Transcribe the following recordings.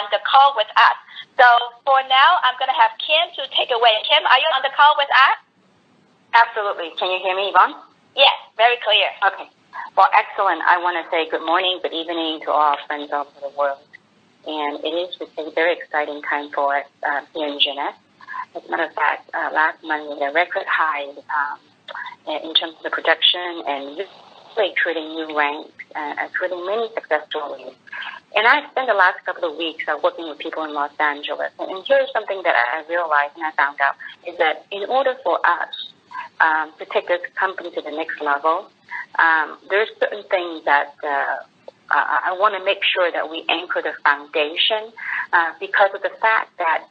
on the call with us. So for now, I'm going to have Kim to take away. Kim, are you on the call with us? Absolutely. Can you hear me, Yvonne? Yes, very clear. Okay. Well, excellent. I want to say good morning, good evening to all friends all over the world. And it is a very exciting time for us here in Jeunesse. As a matter of fact, last month we had a record high in terms of the production and really creating new ranks and creating many success stories. And I spent the last couple of weeks working with people in Los Angeles. And here's something that I realized and I found out is that in order for us to take this company to the next level, there's certain things that I want to make sure that we anchor the foundation because of the fact that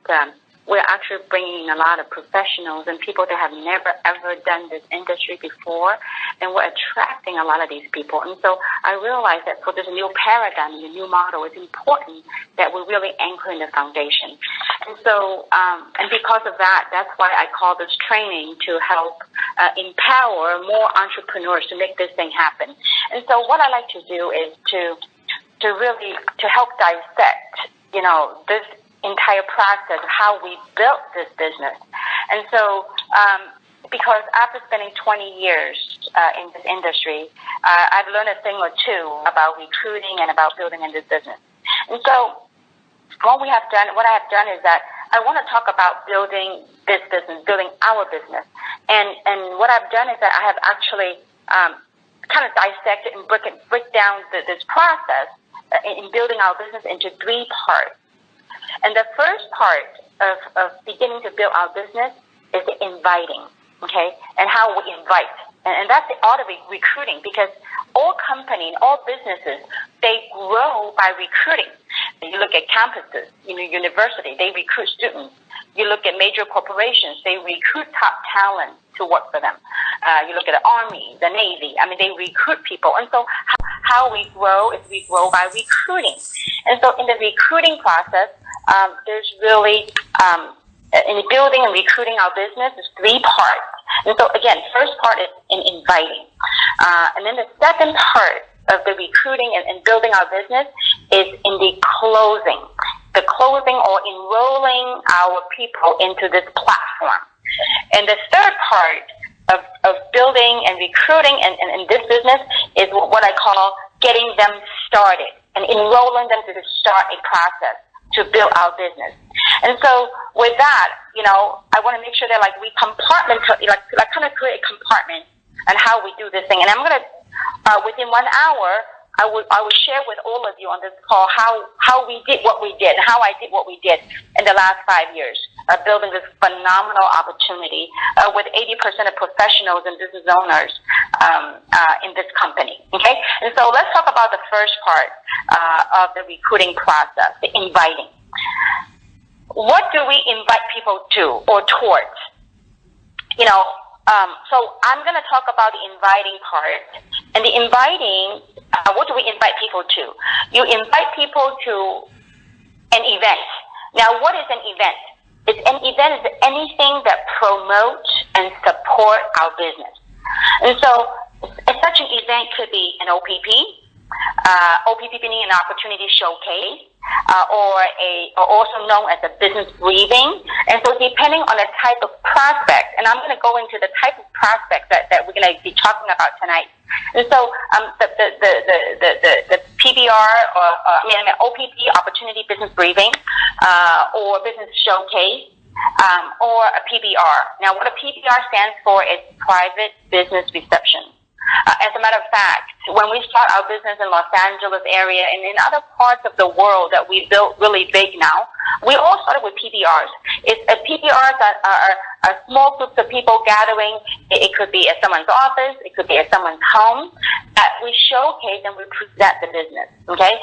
we're actually bringing a lot of professionals and people that have never, ever done this industry before, and we're attracting a lot of these people. And so I realized that for this new paradigm, the new model, it's important that we really anchor in the foundation. And so, and because of that, that's why I call this training to help empower more entrepreneurs to make this thing happen. And so what I like to do is to really help dissect, this entire process of how we built this business. And so, because after spending 20 years in this industry, I've learned a thing or two about recruiting and about building in this business. And so, what I have done is that I want to talk about building this business, building our business. And what I've done is that I have actually kind of dissected and break down this process in building our business into 3 parts. And the first part of beginning to build our business is the inviting, okay, and how we invite. And that's the art of recruiting, because all companies, all businesses, they grow by recruiting. You look at campuses, university, they recruit students. You look at major corporations, they recruit top talent to work for them. You look at the Army, the Navy, they recruit people. And so how we grow is we grow by recruiting. And so in the recruiting process, there's really, in building and recruiting our business, there's 3 parts. And so again, first part is in inviting. And then the second part of the recruiting and building our business is in the closing or enrolling our people into this platform. And the third part of building and recruiting in this business is what I call getting them started and enrolling them to start a process to build our business. And so with that, I want to make sure that we compartmentalize, kind of create a compartment on how we do this thing. And I'm going to, within 1 hour, I will share with all of you on this call how we did what we did, how I did what we did in the last 5 years, building this phenomenal opportunity with 80% of professionals and business owners in this company. Okay, and so let's talk about the first part of the recruiting process, the inviting. What do we invite people to or towards? So I'm going to talk about the inviting part. And the inviting, what do we invite people to? You invite people to an event. Now, what is an event? An event is anything that promotes and support our business. And so such an event could be an OPP, OPP meaning an opportunity showcase, or also known as a business briefing. And so depending on the type of prospect, and I'm going to go into the type of prospect that we're going to be talking about tonight. And so the PBR or OPP, opportunity business briefing, or business showcase, or a PBR. Now, what a PBR stands for is private business reception. As a matter of fact, when we start our business in Los Angeles area and in other parts of the world that we built really big now, we all started with PBRs. PBRs are small groups of people gathering. It could be at someone's office. It could be at someone's home. That we showcase and we present the business, okay?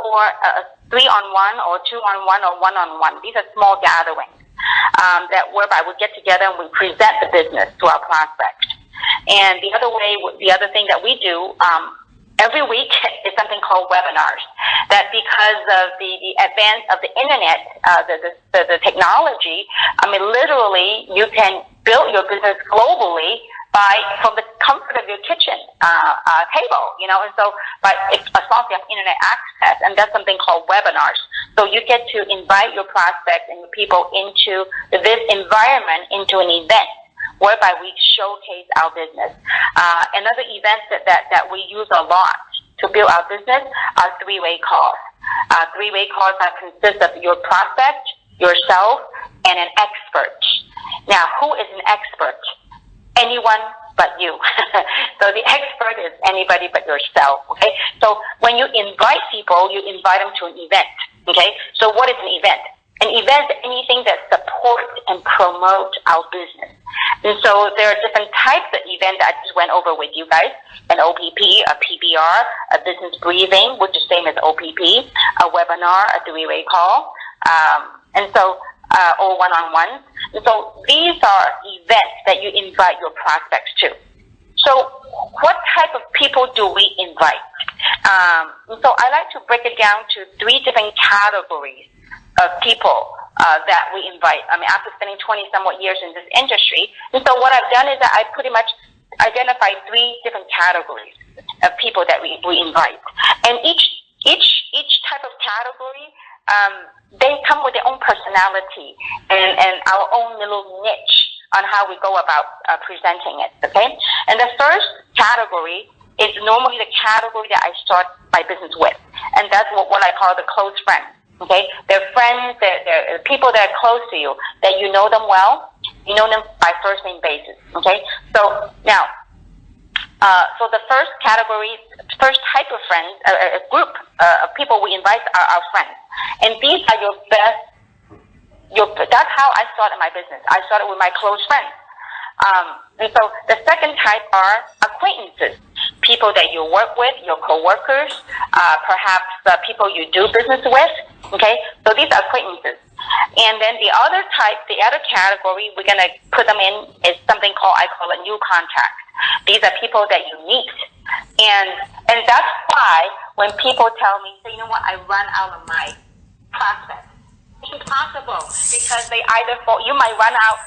Or a 3-on-1 or 2-on-1 or 1-on-1. These are small gatherings that whereby we get together and we present the business to our prospects. And the other thing that we do every week is something called webinars. That because of the advance of the internet, the technology, literally you can build your business globally from the comfort of your kitchen table, and so, but as long as you have internet access, and that's something called webinars. So you get to invite your prospects and your people into this environment, into an event whereby we showcase our business. Another event that we use a lot to build our business are three-way calls. Three-way calls consist of your prospect, yourself, and an expert. Now, who is an expert? Anyone but you. So the expert is anybody but yourself, okay? So when you invite people, you invite them to an event, okay? So what is an event? An event is anything that supports and promotes our business. And so there are different types of events that I just went over with you guys. An OPP, a PBR, a business briefing, which is same as OPP, a webinar, a three-way call, or one-on-ones. And so these are events that you invite your prospects to. So what type of people do we invite? So I like to break it down to three different categories of people that we invite. I mean, after spending 20-somewhat years in this industry, and so what I've done is that I pretty much identified three different categories of people that we invite. And each type of category, they come with their own personality and our own little niche on how we go about presenting it, okay? And the first category is normally the category that I start my business with, and that's what I call the close friends, okay? They're friends, they're people that are close to you, that you know them well, you know them by first name basis, okay? So now, so the first category, first type of friends, a group of people we invite are our friends. And these are your best, that's how I started my business. I started with my close friends. And so the second type are acquaintances, people that you work with, your coworkers, perhaps people you do business with, okay? So these are acquaintances. And then the other type, the other category we're going to put them in is something I call a new contact. These are people that you meet. And that's why when people tell me, say, you know what, I run out of my prospects. It's impossible because they either you might run out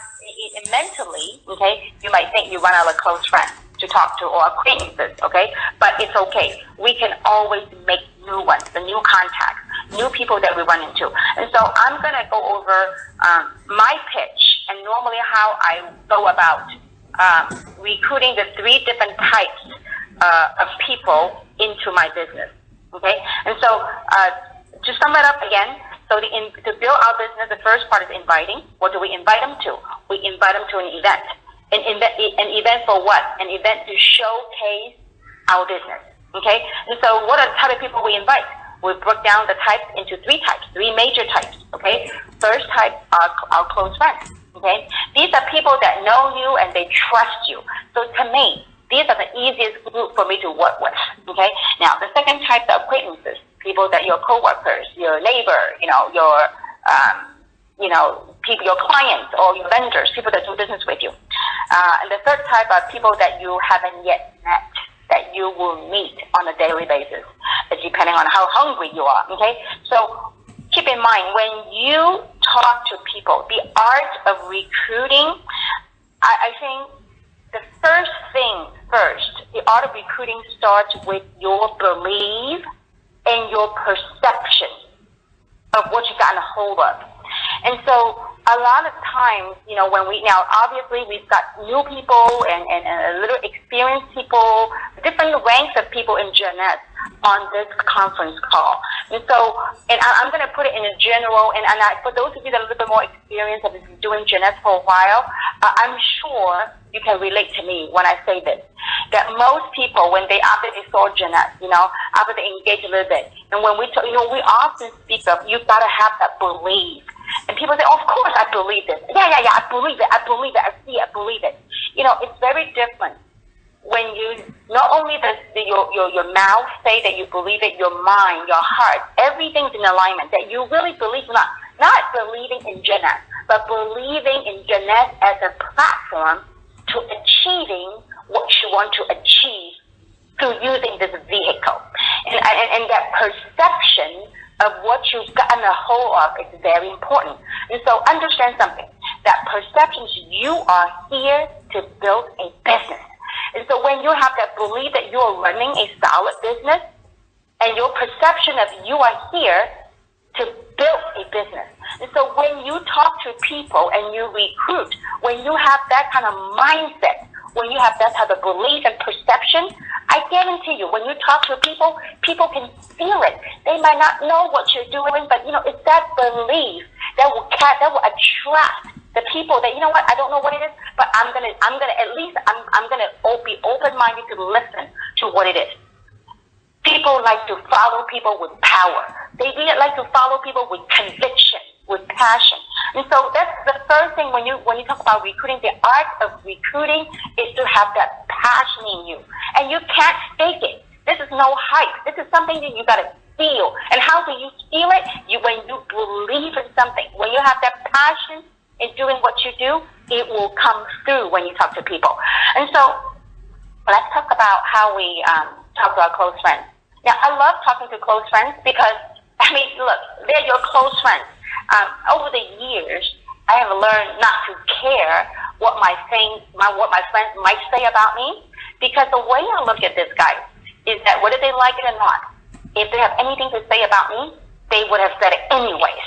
mentally, okay? You might think you run out of close friends to talk to or acquaintances, okay? But it's okay. We can always make new ones, the new contacts, new people that we run into. And so I'm going to go over my pitch and normally how I go about recruiting the three different types of people into my business, okay? And so to sum it up again, so to build our business, the first part is inviting. What do we invite them to? We invite them to an event. An event for what? An event to showcase our business, okay? And so what are the type of people we invite? We broke down the types into three major types, okay? First type are our close friends, okay? These are people that know you and they trust you. So to me, these are the easiest group for me to work with, okay? Now, the second type are acquaintances, people that your coworkers, your neighbor, people, your clients or your vendors, people that do business with you. And the third type are people that you haven't yet met, that you will meet on a daily basis, depending on how hungry you are, okay? So keep in mind, when you talk to people, the art of recruiting, I think the first thing first, the art of recruiting starts with your belief and your perception of what you got a hold of. And so a lot of times, now obviously we've got new people and a little experienced people, different ranks of people in Jeunesse on this conference call. And so, and I'm going to put it in a general, and for those of you that are a little bit more experienced and have been doing Jeunesse for a while, I'm sure you can relate to me when I say this, that most people, after they saw Jeunesse, after they engage a little bit, and when we we often speak of, you've got to have that belief. And people say, oh, of course I believe this. Yeah, I believe it. I see it. I believe it. It's very different when you, not only does your mouth say that you believe it, your mind, your heart, everything's in alignment, that you really believe, not believing in Jeunesse, but believing in Jeunesse as a platform to achieving what you want to achieve through using this vehicle. And that perception of what you've gotten a hold of is very important. And so understand something, that perception is you are here to build a business. And so when you have that belief that you are running a solid business, and your perception of you are here to build a business. And so when you talk to people and you recruit, when you have that kind of mindset, when you have that type of belief and perception, I guarantee you, when you talk to people, people can feel it. They might not know what you're doing, but it's that belief that will attract the people that, I don't know what it is, but I'm gonna be open-minded to listen to what it is. People like to follow people with power. They like to follow people with conviction, with passion. And so that's the first thing when you talk about recruiting. The art of recruiting is to have that passion in you. And you can't fake it. This is no hype. This is something that you got to feel. And how do you feel it? When you believe in something. When you have that passion in doing what you do, it will come through when you talk to people. And so let's talk about how we talk to our close friends. Now, I love talking to close friends because, look, they're your close friends. Over the years, I have learned not to care what my friends might say about me, because the way I look at this, guys, is that whether they like it or not, if they have anything to say about me, they would have said it anyways.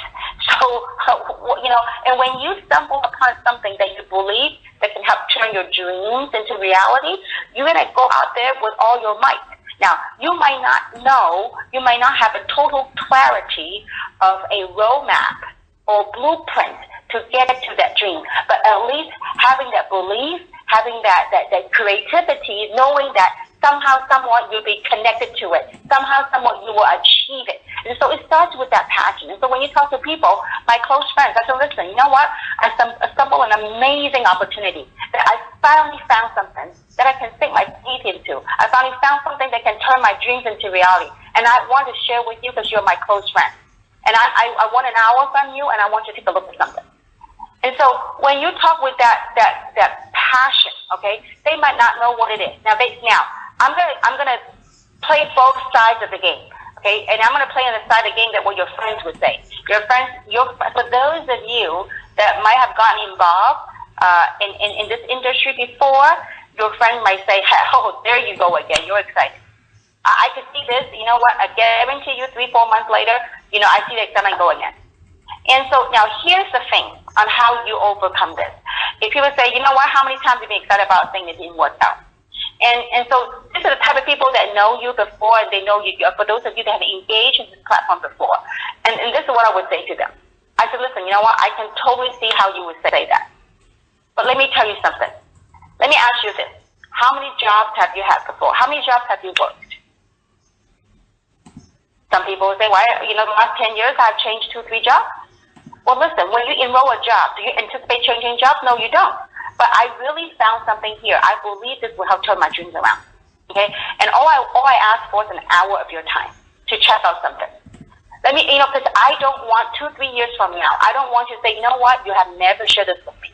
So, and when you stumble upon something that you believe that can help turn your dreams into reality, you're going to go out there with all your might. Now, you might not know, you might not have a total clarity of a roadmap or blueprint to get to that dream, but at least having that belief, having that creativity, knowing that somehow, somewhat you'll be connected to it. Somehow, somewhat you will achieve it. And so it starts with that passion. And so when you talk to people, my close friends, I say, listen, you know what? I stumbled on an amazing opportunity that I finally found something that I can sink my teeth into. I finally found something that can turn my dreams into reality. And I want to share with you because you're my close friend. And I want an hour from you, and I want you to take a look at something. And so when you talk with that passion, okay, they might not know what it is. Now I'm gonna play both sides of the game, okay, and I'm gonna play on the side of the game that what your friends would say. For those of you that might have gotten involved in this industry before, your friend might say, "Oh, there you go again. You're excited." I could see this. You know what? I guarantee you, 3-4 months later, I see the excitement go again. And so now here's the thing on how you overcome this. If people say, you know what, how many times have you been excited about saying it didn't work out? And so these are the type of people that know you before, and they know you. For those of you that have engaged in this platform before, and this is what I would say to them. I said, listen, you know what, I can totally see how you would say that. But let me tell you something. Let me ask you this. How many jobs have you had before? How many jobs have you worked? Some people will say, well, the last 10 years I've changed 2-3 jobs. Well, listen, when you enroll a job, do you anticipate changing jobs? No, you don't. But I really found something here. I believe this will help turn my dreams around. Okay? And all I ask for is an hour of your time to check out something. Let me, because I don't want 2-3 years from now, I don't want you to say, you know what, you have never shared this with me.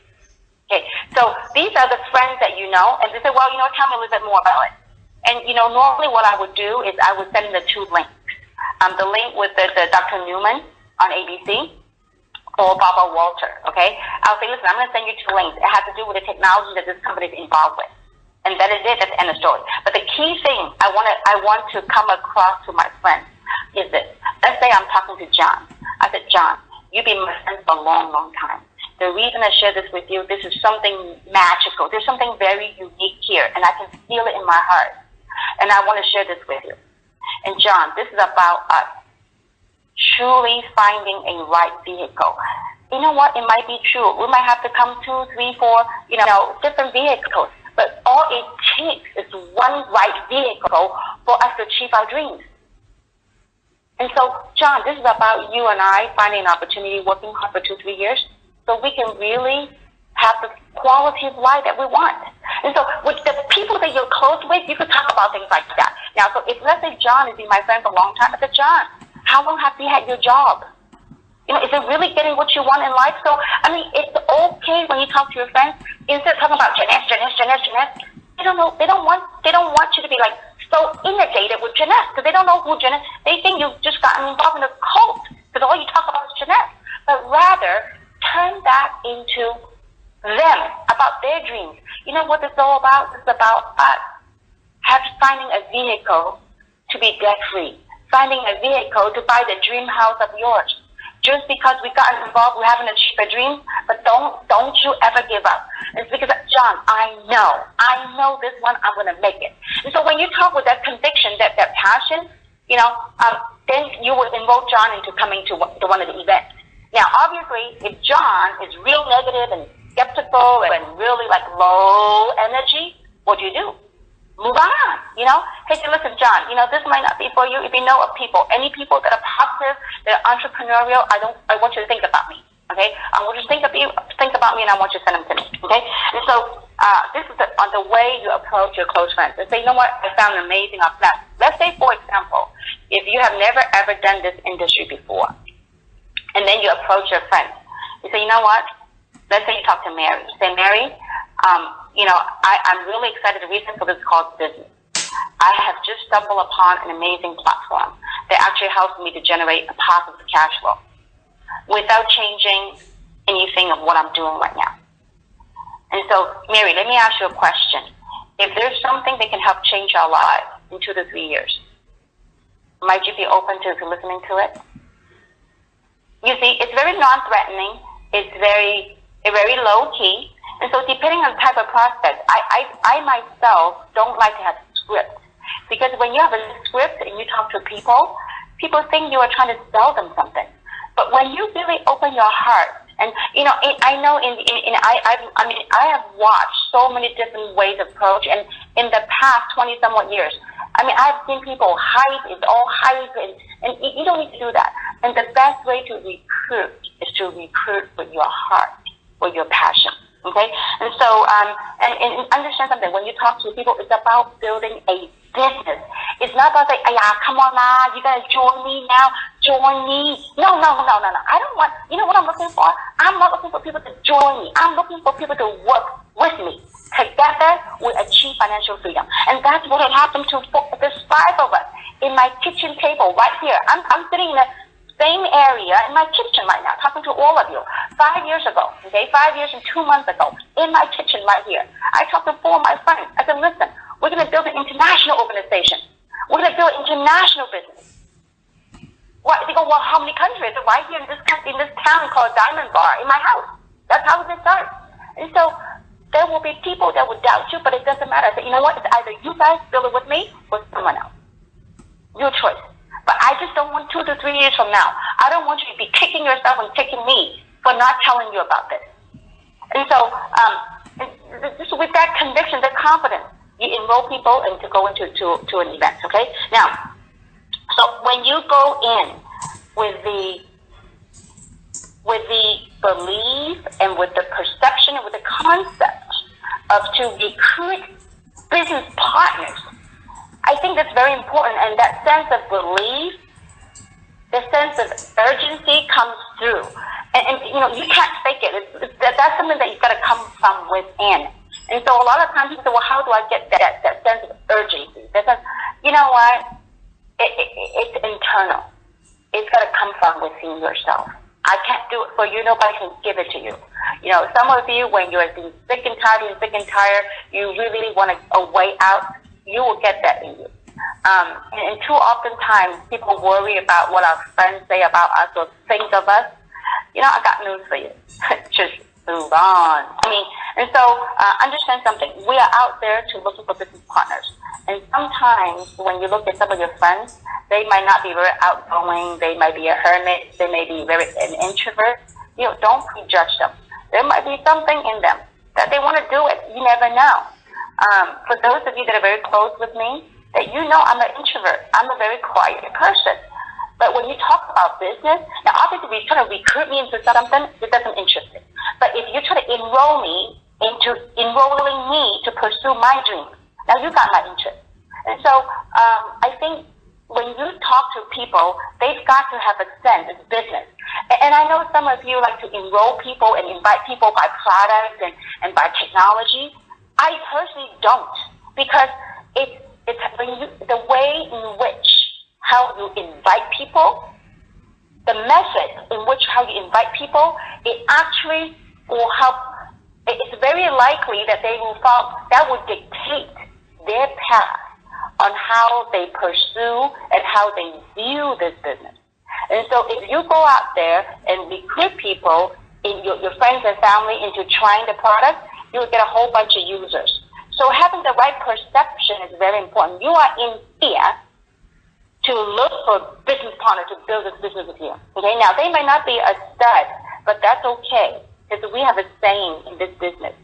Okay? So these are the friends that you know, and they say, well, tell me a little bit more about it. And, normally what I would do is I would send them the 2 links. The link with the Dr. Newman on ABC, or Barbara Walter, okay? I'll say, listen, I'm going to send you 2 links. It has to do with the technology that this company is involved with. And that is it. That's the end of the story. But the key thing I want to come across to my friends is this. Let's say I'm talking to John. I said, John, you've been my friend for a long, long time. The reason I share this with you, this is something magical. There's something very unique here, and I can feel it in my heart. And I want to share this with you. And John, this is about us truly finding a right vehicle. You know what? It might be true. We might have to come 2, 3, 4, different vehicles. But all it takes is one right vehicle for us to achieve our dreams. And so, John, this is about you and I finding an opportunity, working hard for 2-3 years, so we can really have the quality of life that we want. And so with the people that you're close with, you could talk about things like that. Now, so if, let's say, John has been my friend for a long time, I said, John, how long have you had your job? Is it really getting what you want in life? So, it's okay when you talk to your friends, instead of talking about Jeunesse, they don't want you to be like so inundated with Jeunesse, because they don't know who Jeunesse. They think you've just gotten involved in a cult, because all you talk about is Jeunesse. But rather, turn that into know what it's all about? It's about us finding a vehicle to be debt-free, finding a vehicle to buy the dream house of yours. Just because we got involved, we haven't achieved a dream, but don't you ever give up. It's because, John, I know this one, I'm going to make it. And so when you talk with that conviction, that passion, then you will invoke John into coming to one of the events. Now, obviously, if John is real negative and skeptical and really like low energy, what do? Move on, Hey, listen, John, this might not be for you. If you know of people, any people that are positive, that are entrepreneurial, I want you to think about me, okay? I want you to think about me, and I want you to send them to me, okay? And so this is on the way you approach your close friends. And say, you know what? I found an amazing opportunity. Let's say, for example, if you have never, ever done this industry before, and then you approach your friends, you say, you know what? Let's say you talk to Mary. You say, Mary, I'm really excited. The reason for this is called business. I have just stumbled upon an amazing platform that actually helps me to generate a positive cash flow without changing anything of what I'm doing right now. And so, Mary, let me ask you a question. If there's something that can help change our lives in 2 to 3 years, might you be open to listening to it? You see, it's very non-threatening. It's very low-key. And so depending on the type of prospect, I myself don't like to have scripts. Because when you have a script and you talk to people think you are trying to sell them something. But when you really open your heart, and I know I have watched so many different ways of approach, and in the past 20 somewhat years, I've seen people hype, it's all hype, and you don't need to do that. And the best way to recruit is to recruit with your heart, with your passion. Okay, and so and understand something. When you talk to people, it's about building a business. It's not about saying, come on now, you gotta join me now, join me. No. I don't want. You know what I'm looking for? I'm not looking for people to join me. I'm looking for people to work with me. Together, we achieve financial freedom, and that's what had happened to there's 5 of us in my kitchen table right here. I'm sitting in the same area in my kitchen right now, talking to all of you. 5 years ago, 5 years and 2 months ago, in my kitchen right here, I talked to 4 of my friends. I said, listen, we're going to build an international organization. We're going to build international business. What? They go, well, how many countries? I said, right here in this town called Diamond Bar, in my house. That's how it starts. And so there will be people that will doubt you, but it doesn't matter. I said, you know what? It's either you guys build it with me or someone else. Your choice. But I just don't want 2 to 3 years from now. I don't want you to be kicking yourself and kicking me for not telling you about this. And so, just with that conviction, that confidence, you enroll people and to go into to an event. Okay. Now, so when you go in with the belief and with the perception and with the concept of to recruit business partners, I think that's very important, and that sense of belief, the sense of urgency comes through. And you can't fake it. That's something that you've got to come from within. And so a lot of times people say, well, how do I get that sense of urgency? That sense, you know what? It's internal. It's got to come from within yourself. I can't do it for you. Nobody can give it to you. Some of you, when you're sick and tired, you really want a way out. You will get that in you. And too often times, people worry about what our friends say about us or think of us. I got news for you. Just move on. And so understand something. We are out there to looking for business partners. And sometimes when you look at some of your friends, they might not be very outgoing. They might be a hermit. They may be an introvert. Don't prejudge them. There might be something in them that they want to do it. You never know. For those of you that are very close with me, that I'm an introvert. I'm a very quiet person. But when you talk about business, now obviously if you're trying to recruit me into something, it doesn't interest me. But if you try to enroll me into enrolling me to pursue my dreams, now you got my interest. And so I think when you talk to people, they've got to have a sense of business. And I know some of you like to enroll people and invite people by products and by technology. I personally don't, because it's the way in which how you invite people, the method in which how you invite people, it actually will help it's very likely that they will follow, that would dictate their path on how they pursue and how they view this business. And so if you go out there and recruit people, in your friends and family, into trying the product, you will get a whole bunch of users. So having the right perception is very important. You are in here to look for business partner to build this business with you. Okay, now they may not be a stud, but that's okay, because we have a saying in this business,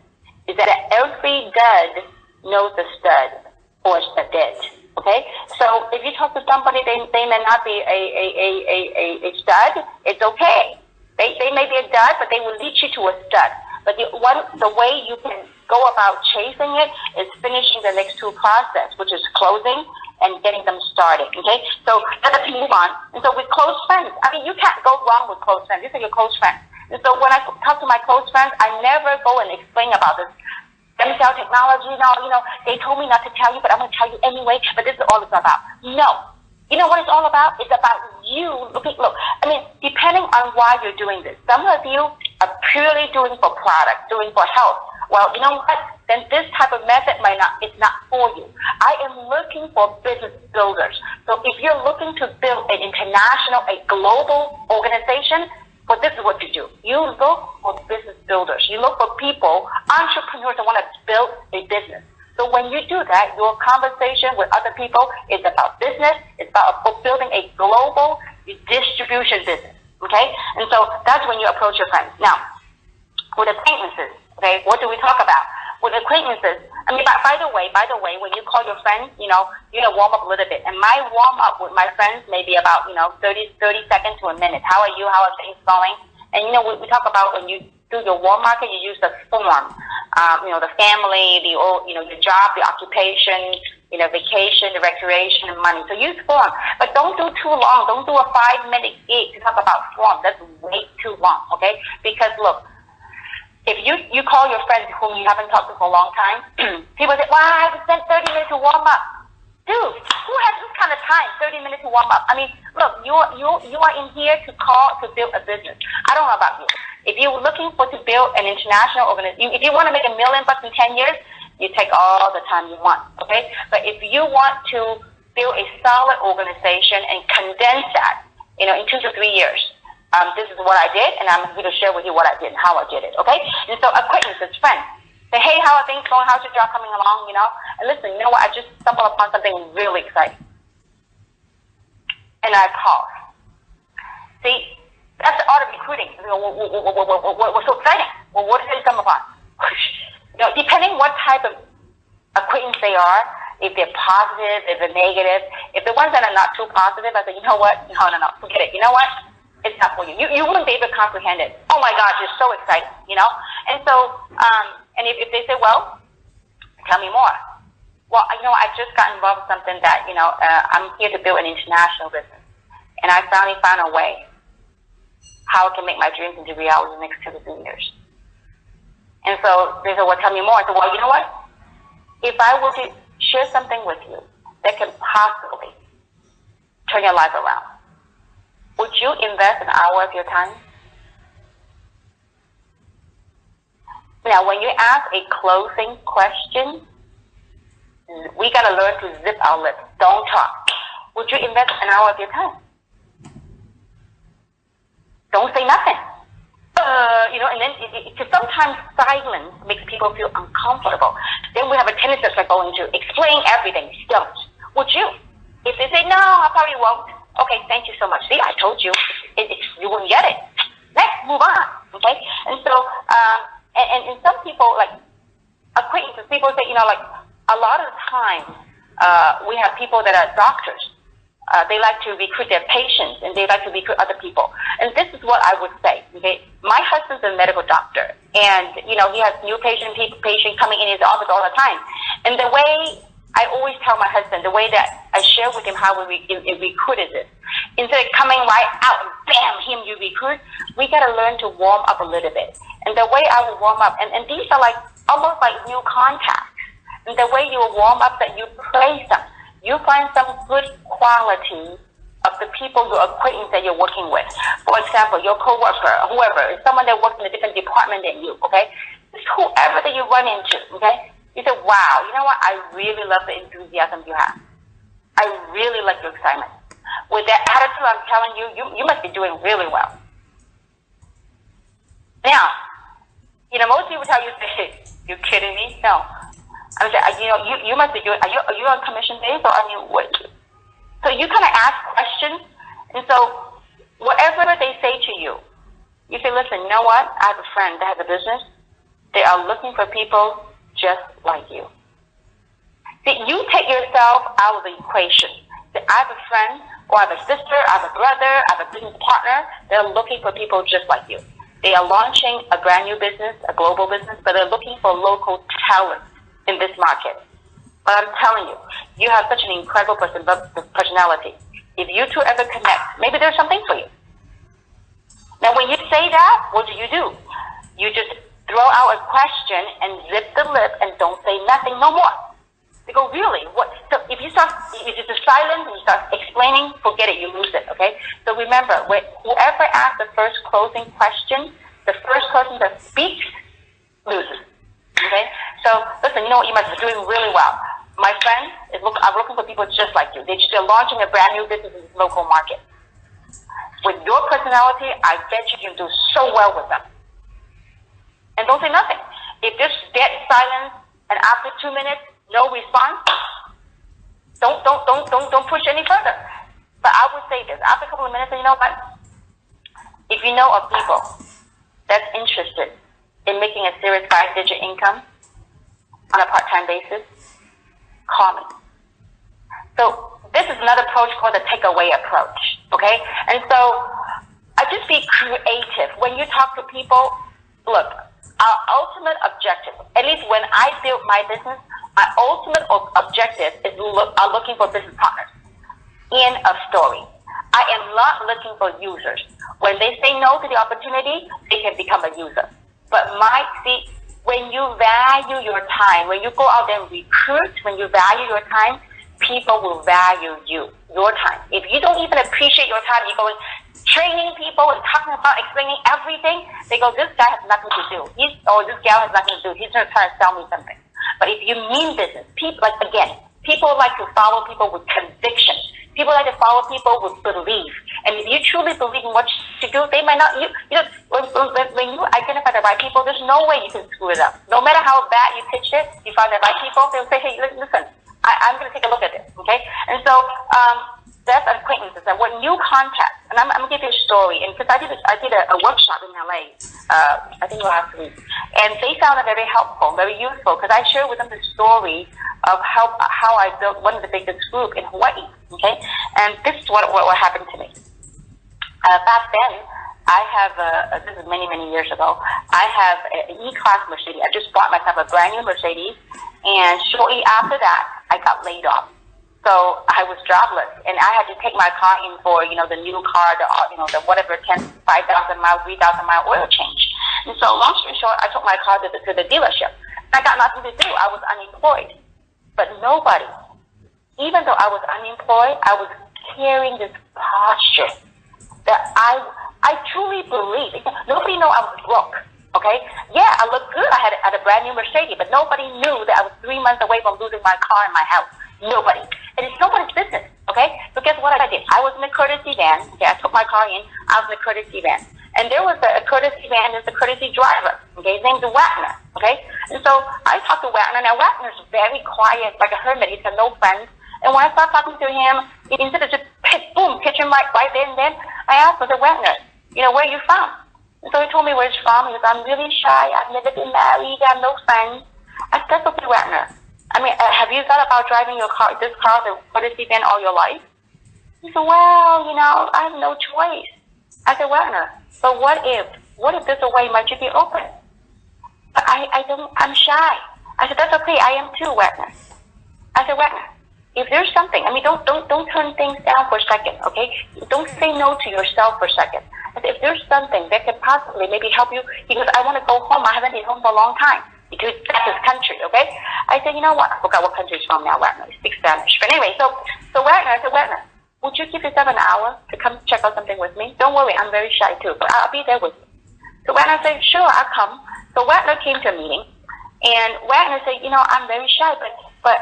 is that every dud knows a stud or a studette. Okay, so if you talk to somebody, they may not be a stud. It's okay. They may be a dud, but they will lead you to a stud. But the way you can go about chasing it is finishing the next two process, which is closing and getting them started. Okay, so let's move on. And so with close friends, I mean, you can't go wrong with close friends. These are your close friends. And so when I talk to my close friends, I never go and explain about this stem cell technology. No, they told me not to tell you, but I'm going to tell you anyway. But this is all it's about. No. You know what it's all about? It's about you. Look, I mean, depending on why you're doing this. Some of you are purely doing for product, doing for health. Well, you know what? Then this type of method it's not for you. I am looking for business builders. So if you're looking to build an international, a global organization, well, this is what you do. You look for business builders. You look for people, entrepreneurs that want to build a business. So when you do that, your conversation with other people is about business. It's about building a global distribution business. Okay? And so that's when you approach your friends. Now, with acquaintances, okay, what do we talk about? With acquaintances, I mean, by the way, when you call your friends, you warm up a little bit. And my warm up with my friends may be about, 30 seconds to a minute. How are you? How are things going? And, we talk about when you do your warm market, you use the form. The family, your job, the occupation, vacation, the recreation, and money. So use form. But don't do too long. Don't do a 5-minute gig to talk about form. That's way too long, okay? Because, look, if you call your friends whom you haven't talked to for a long time, people say, well, I have to spend 30 minutes to warm up. Dude, who has this kind of time, 30 minutes to warm up? I mean, look, you are in here to build a business. I don't know about you. If you're looking to build an international organization, if you want to make $1 million in 10 years, you take all the time you want, okay? But if you want to build a solid organization and condense that, in 2 to 3 years, this is what I did, and I'm going to share with you what I did and how I did it, okay? And so acquaintances, friends, say, hey, how are things going? How's your job coming along, And listen, you know what? I just stumbled upon something really exciting. And I pause. See, that's the art of recruiting. What's so exciting? Well, what did they come upon? Depending what type of acquaintance they are, if they're positive, if they're negative, if the ones that are not too positive, I say, you know what? No, forget it. You know what? It's not for you. You wouldn't be able to comprehend it. Oh my gosh, you're so excited, And so, and if they say, well, tell me more. Well, I just got involved with something that, I'm here to build an international business. And I finally found a way how I can make my dreams into reality in the next 2 to 3 years. And so they said, well, tell me more. I said, well, you know what? If I were to share something with you that can possibly turn your life around, would you invest an hour of your time? Now, when you ask a closing question, we got to learn to zip our lips. Don't talk. Would you invest an hour of your time? Don't say nothing. And then because sometimes silence makes people feel uncomfortable. Then we have a tendency to start going to explain everything. Don't. Would you? If they say, no, I probably won't. Okay, thank you so much. See, I told you. You wouldn't get it. Next, move on. Okay? And so, and some people, like acquaintances, people say, a lot of the time, we have people that are doctors. They like to recruit their patients, and they like to recruit other people. And this is what I would say. Okay, my husband's a medical doctor, and he has new patient coming in his office all the time. And the way I always tell my husband, the way that I share with him how we recruit is this: instead of coming right out and bam, you recruit, we got to learn to warm up a little bit. And the way I will warm up, and these are like almost like new contacts. And the way you will warm up, that you place them. You find some good quality of the people, your acquaintance that you're working with. For example, your coworker, whoever, someone that works in a different department than you, okay? whoever that you run into, okay? You say, wow, you know what? I really love the enthusiasm you have. I really like your excitement. With that attitude, I'm telling you, you must be doing really well. Now, most people tell you, hey, you kidding me? No. I was saying, you must be doing, are you on commission days or are you working? So you kind of ask questions, and so whatever they say to you, you say, listen, you know what? I have a friend that has a business. They are looking for people just like you. See, you take yourself out of the equation. See, I have a friend, or I have a sister, I have a brother, I have a business partner. They're looking for people just like you. They are launching a brand new business, a global business, but they're looking for local talent in this market. But I'm telling you, you have such an incredible personality. If you two ever connect, maybe there's something for you. Now, when you say that, what do? You just throw out a question and zip the lip and don't say nothing no more. They go, really? What? So if you just silence and you start explaining, forget it, you lose it, okay? So remember, whoever asks the first closing question, the first person that speaks loses, okay? So listen, you know what? You must be doing really well. My friend I'm looking for people just like you. They're launching a brand new business in this local market. With your personality, I bet you can do so well with them. And don't say nothing. If there's dead silence and after 2 minutes, no response, don't push any further. But I would say this, after a couple of minutes, you know what? If you know of people that's interested in making a serious 5-digit income on a part-time basis, call me. So this is another approach called the takeaway approach, okay? And so I just be creative. When you talk to people, look, our ultimate objective, at least when I built my business, my ultimate objective is looking for business partners in a story. I am not looking for users. When they say no to the opportunity, they can become a user. But when you value your time, when you go out there and recruit, when you value your time, people will value your time. If you don't even appreciate your time, you go training people and talking about explaining everything, they go, this guy has nothing to do. This gal has nothing to do. He's just trying to sell me something. But if you mean business, people like to follow people with conviction. People like to follow people with belief. And if you truly believe in what you do, they might not, when you identify the right people, there's no way you can screw it up. No matter how bad you pitch it, you find the right people, they'll say, hey, listen, I'm going to take a look at this, okay? And so that's acquaintances. And what new contacts, and I'm going to give you a story, and because I did a workshop in LA, I think last week, and they found it very helpful, very useful, because I shared with them the story of how I built one of the biggest group in Hawaii, okay? And this is what happened to me. Back then, I have, this is many, many years ago, I have an E-Class Mercedes. I just bought myself a brand new Mercedes, and shortly after that, I got laid off. So I was jobless, and I had to take my car in for, the new car, the whatever, 5,000 mile, 3,000 mile oil change. And so long story short, I took my car to the dealership. I got nothing to do. I was unemployed. But nobody, even though I was unemployed, I was carrying this posture that I truly believe. Nobody knew I was broke, okay? Yeah, I looked good. I had a brand new Mercedes, but nobody knew that I was 3 months away from losing my car and my house. Nobody. And it's nobody's business, okay? So guess what I did? I was in a courtesy van. Okay, I took my car in. I was in a courtesy van. And there was a courtesy van. There's a courtesy driver, okay? His name's Wagner, okay? And so I talked to Wagner. Now, Wagner's very quiet, like a hermit. He's got no friends. And when I started talking to him, instead of just pitch him right then and then, I asked him, I said, Wagner, where are you from? And so he told me where he's from. He goes, I'm really shy. I've never been married. I have no friends. I said, that's okay, Wagner. I mean, have you thought about driving this car, the courtesy van, all your life? He said, well, I have no choice. I said, Wagner, but what if there's a way might you be open? But I'm shy. I said, that's okay. I am too, Wagner. I said, Wagner, if there's something, don't turn things down for a second, okay? Don't say no to yourself for a second. I said, if there's something that could possibly maybe help you, he goes, I want to go home. I haven't been home for a long time. That's his country, okay? I said, you know what? I forgot what country he's from now, Wagner. He speaks Spanish. But anyway, so Wagner, I said, Wagner, would you give yourself an hour to come check out something with me? Don't worry, I'm very shy too, but I'll be there with you. So Wagner said, sure, I'll come. So Wagner came to a meeting, and Wagner said, I'm very shy, but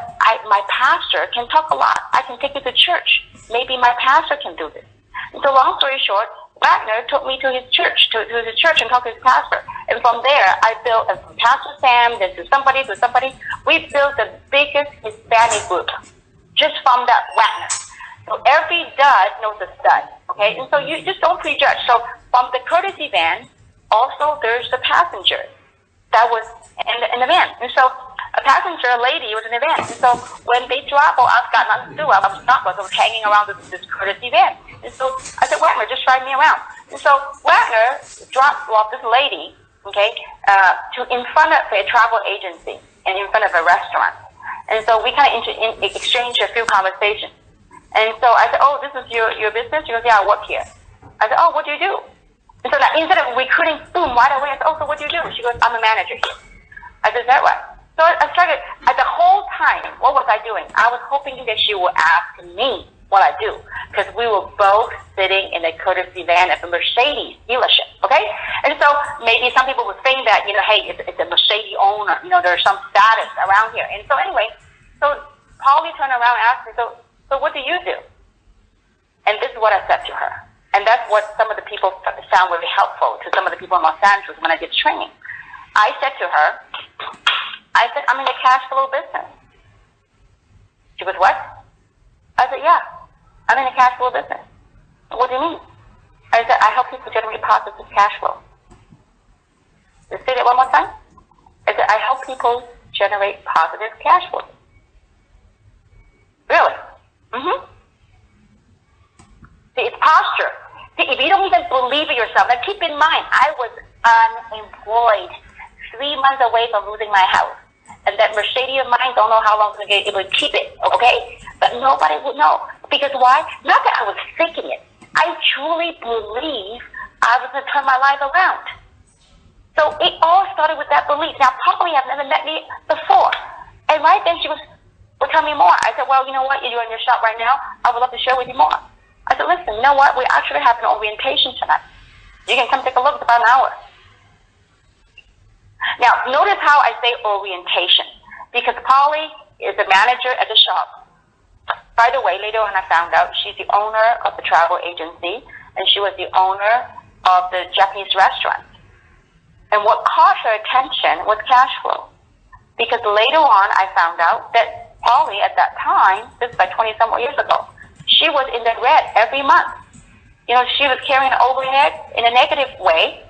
my pastor can talk a lot. I can take you to church. Maybe my pastor can do this. And so long story short, Wagner took me to his church, and talked to his pastor. And from there, I built, from Pastor Sam, then to somebody, we built the biggest Hispanic group just from that Wagner. So every dud knows a stud, okay? And so you just don't prejudge. So from the courtesy van, also there's the passenger that was in the van. And so a passenger, a lady, was in the van. And so when they dropped, I've got nothing to do. I was not, I was hanging around this courtesy van. And so I said, Wagner, just drive me around. And so Wagner dropped off this lady, okay, in front of a travel agency and in front of a restaurant. And so we kind of exchanged a few conversations. And so I said, oh, this is your business? She goes, yeah, I work here. I said, oh, what do you do? And so now, instead of recruiting, boom, right away, I said, oh, so what do you do? She goes, I'm a manager here. I said, is that right? So I started, at the whole time, what was I doing? I was hoping that she would ask me what I do, because we were both sitting in a courtesy van at the Mercedes dealership, okay? And so maybe some people would think that, hey, it's a Mercedes owner, there's some status around here. And so anyway, so Polly turned around and asked me, so what do you do? And this is what I said to her. And that's what some of the people found really helpful to some of the people in Los Angeles when I did training. I said to her, I'm in the cash flow business. She goes, what? I said, yeah, I'm in the cash flow business. What do you mean? I said, I help people generate positive cash flow. Let's say that one more time. I said, I help people generate positive cash flow. Really? Mm-hmm. See, it's posture. See, if you don't even believe in yourself, now keep in mind, I was unemployed, 3 months away from losing my house. And that Mercedes of mine, don't know how long I'm going to be able to keep it, okay? But nobody would know. Because why? Not that I was faking it. I truly believe I was going to turn my life around. So it all started with that belief. Now, Polly have never met me before. And right then she would tell me more. I said, well, you know what? You're in your shop right now. I would love to share with you more. I said, listen, you know what? We actually have an orientation tonight. You can come take a look. It's about an hour. Now, notice how I say orientation, because Polly is the manager at the shop. By the way, later on I found out she's the owner of the travel agency, and she was the owner of the Japanese restaurant. And what caught her attention was cash flow, because later on I found out that Polly at that time, this is by 20-some years ago, she was in the red every month. She was carrying an overhead in a negative way.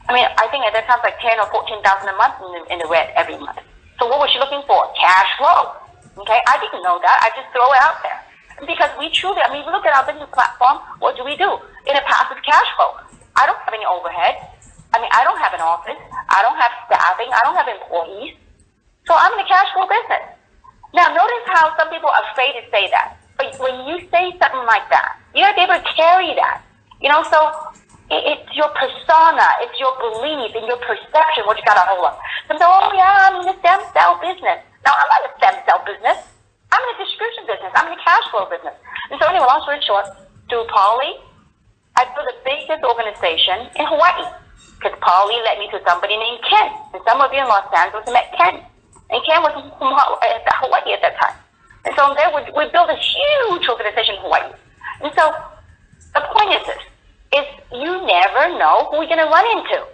I mean, I think at that time it was like 10 or 14,000 a month in the red every month. So what was she looking for? Cash flow. Okay, I didn't know that. I just throw it out there. Because we truly, we look at our business platform, what do? In a passive cash flow. I don't have any overhead. I don't have an office. I don't have staffing. I don't have employees. So I'm in the cash flow business. Now, notice how some people are afraid to say that. But when you say something like that, you have to be able to carry that. So it's your persona, it's your belief, and your perception what you got to hold up. So, oh yeah, I'm in the stem cell business. No, I'm not in the stem cell business. I'm in the distribution business. I'm in the cash flow business. And so anyway, long story short, through Polly, I built the biggest organization in Hawaii. Because Polly led me to somebody named Ken. And some of you in Los Angeles met Ken. And Ken was from Hawaii at that time. And so there we built a huge organization in Hawaii. And so the point is this, is you never know who you're going to run into.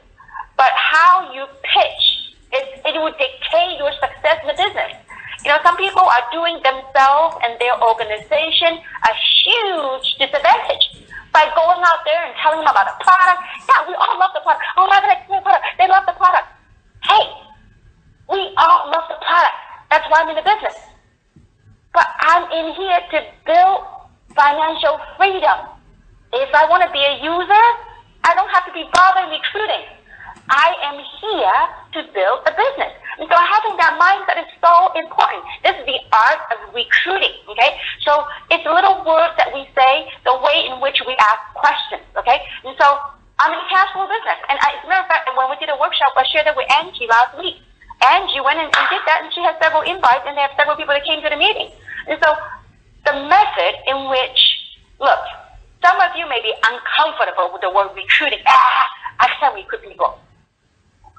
But how you pitch, it would dictate your success in the business. Some people are doing themselves and their organization a huge disadvantage by going out there and telling them about the product. Yeah, we all love the product. Oh my God, the product. They love the product. Hey, we all love the product. That's why I'm in the business. But I'm in here to build financial freedom. If I want to be a user, I don't have to be bothered recruiting. I am here to build a business. And so having that mindset is so important. This is the art of recruiting, okay? So it's little words that we say, the way in which we ask questions, okay? And so I'm in the cash flow business. And as a matter of fact, when we did a workshop, I shared that with Angie last week. Angie went and did that, and she had several invites, and they have several people that came to the meeting. And so the method in which, look, some of you may be uncomfortable with the word recruiting. I can't recruit people.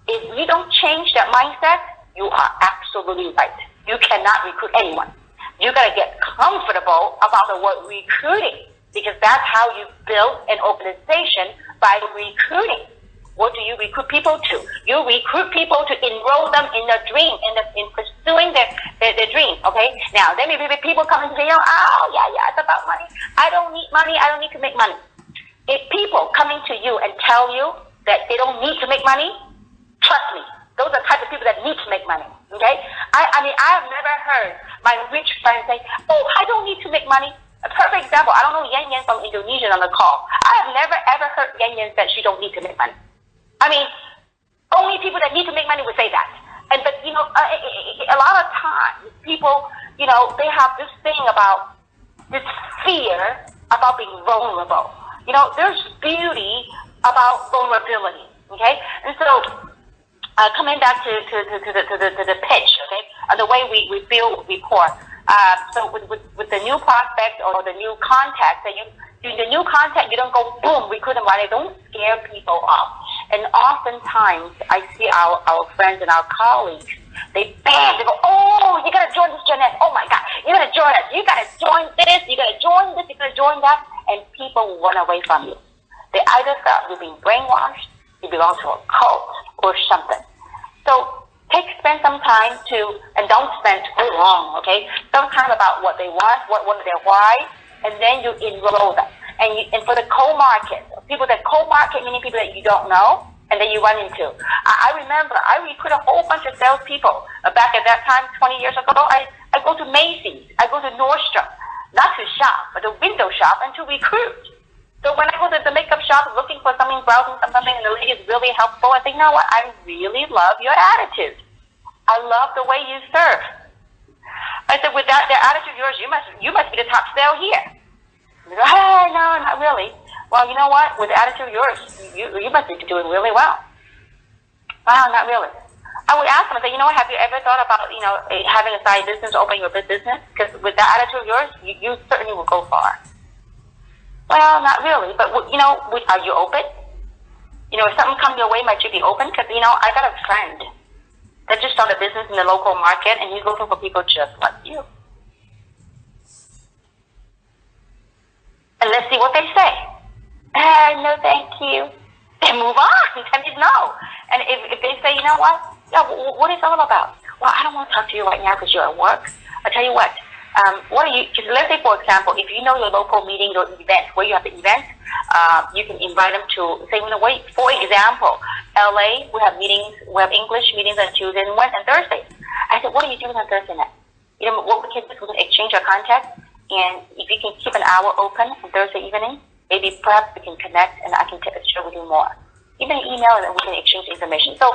If you don't change that mindset, you are absolutely right. You cannot recruit anyone. You got to get comfortable about the word recruiting, because that's how you build an organization, by recruiting. What do you recruit people to? You recruit people to enroll them in the dream, in pursuing their dream. Okay. Now there may be people coming to say, oh yeah, it's about money. I don't need money. I don't need to make money. If people coming to you and tell you that they don't need to make money, trust me, those are the type of people that need to make money. Okay. I mean, I have never heard my rich friends say, oh, I don't need to make money. A perfect example. I don't know Yan Yan from Indonesia on the call. I have never ever heard Yan Yan say she don't need to make money. I mean, only people that need to make money would say that. But a lot of times people, they have this thing about this fear about being vulnerable. There's beauty about vulnerability. Okay, and so coming back to the pitch. Okay, the way we build rapport. So with the new prospect or the new contact, the new contact, you don't go boom, recruit them right away. Don't scare people off. And oftentimes I see our friends and our colleagues, they go, oh, you gotta join this Jeanette. Oh my God, you gotta join us. You gotta join this. You gotta join this. You gotta join that. And people run away from you. They either felt you're being brainwashed, you belong to a cult or something. So spend some time and don't spend too long, okay? Some time about what they want, what their why, and then you enroll them. And for the co-market, people that co-market, meaning people that you don't know, and then you run into. I remember I recruit a whole bunch of salespeople. Back at that time, 20 years ago, I go to Macy's, I go to Nordstrom, not to shop, but to window shop and to recruit. So when I go to the makeup shop looking for something, browsing something, and the lady is really helpful, I think, you know what, I really love your attitude. I love the way you serve. I said, with that, the attitude of yours, you must be the top sale here. They go, hey, no, not really. Well, you know what? With the attitude of yours, you must be doing really well. Wow, not really. I would ask them, I say, you know what? Have you ever thought about, having a side business, opening your business? Because with that attitude of yours, you certainly will go far. Well, not really. But are you open? If something comes your way, might you be open? Because I got a friend that just started a business in the local market, and he's looking for people just like you. And let's see what they say. No, thank you. Then move on. Tell me no. And if they say, you know what? Yeah, what is it all about? Well, I don't want to talk to you right now because you're at work. I'll tell you what. Because let's say, for example, if you know your local meetings or events, where you have the events, you can invite them to, say, for example, LA, we have meetings, we have English meetings on Tuesday and Wednesday and Thursday. I said, what are you doing on Thursday night? What we can do is we can exchange our contact, and if you can keep an hour open on Thursday evening, maybe perhaps we can connect and I can share with you more. Even an email and we can exchange information. So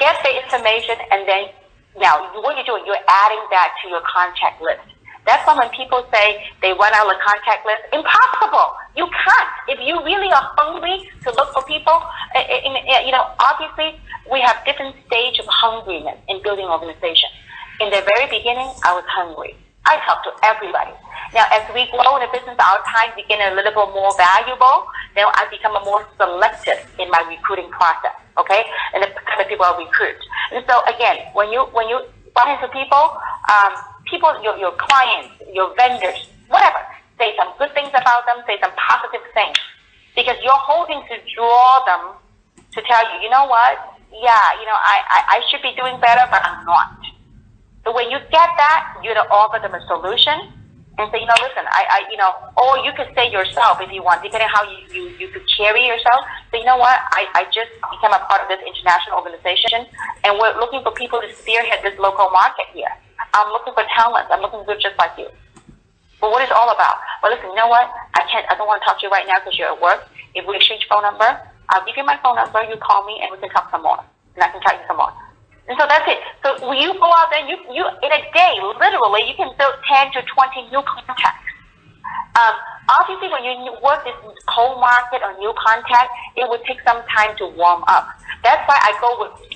get the information, and then now what you're doing, you're adding that to your contact list. That's why when people say they run out of the contact list, impossible. You can't. If you really are hungry to look for people, obviously we have different stage of hungriness in building organization. In the very beginning, I was hungry. I talked to everybody. Now, as we grow in the business, our time became a little bit more valuable. Then I become more selective in my recruiting process. Okay, and the kind of people I recruit. And so again, when you run into people, your clients, your vendors, whatever, say some good things about them, say some positive things, because you're hoping to draw them to tell you, you know what? Yeah, I should be doing better, but I'm not. So when you get that, you're to offer them a solution and say, listen, or you could say yourself if you want, depending on how you could carry yourself. So you know what? I just became a part of this international organization, and we're looking for people to spearhead this local market here. I'm looking for talent. I'm looking for just like you. Well, what is it all about? Well, listen, you know what? I don't want to talk to you right now because you're at work. If we exchange phone number, I'll give you my phone number. You call me and we can talk some more. And I can tell you some more. And so that's it. So when you go out there, you in a day, literally, you can build 10 to 20 new contacts. Obviously, when you work this whole market or new contact, it would take some time to warm up. That's why I go with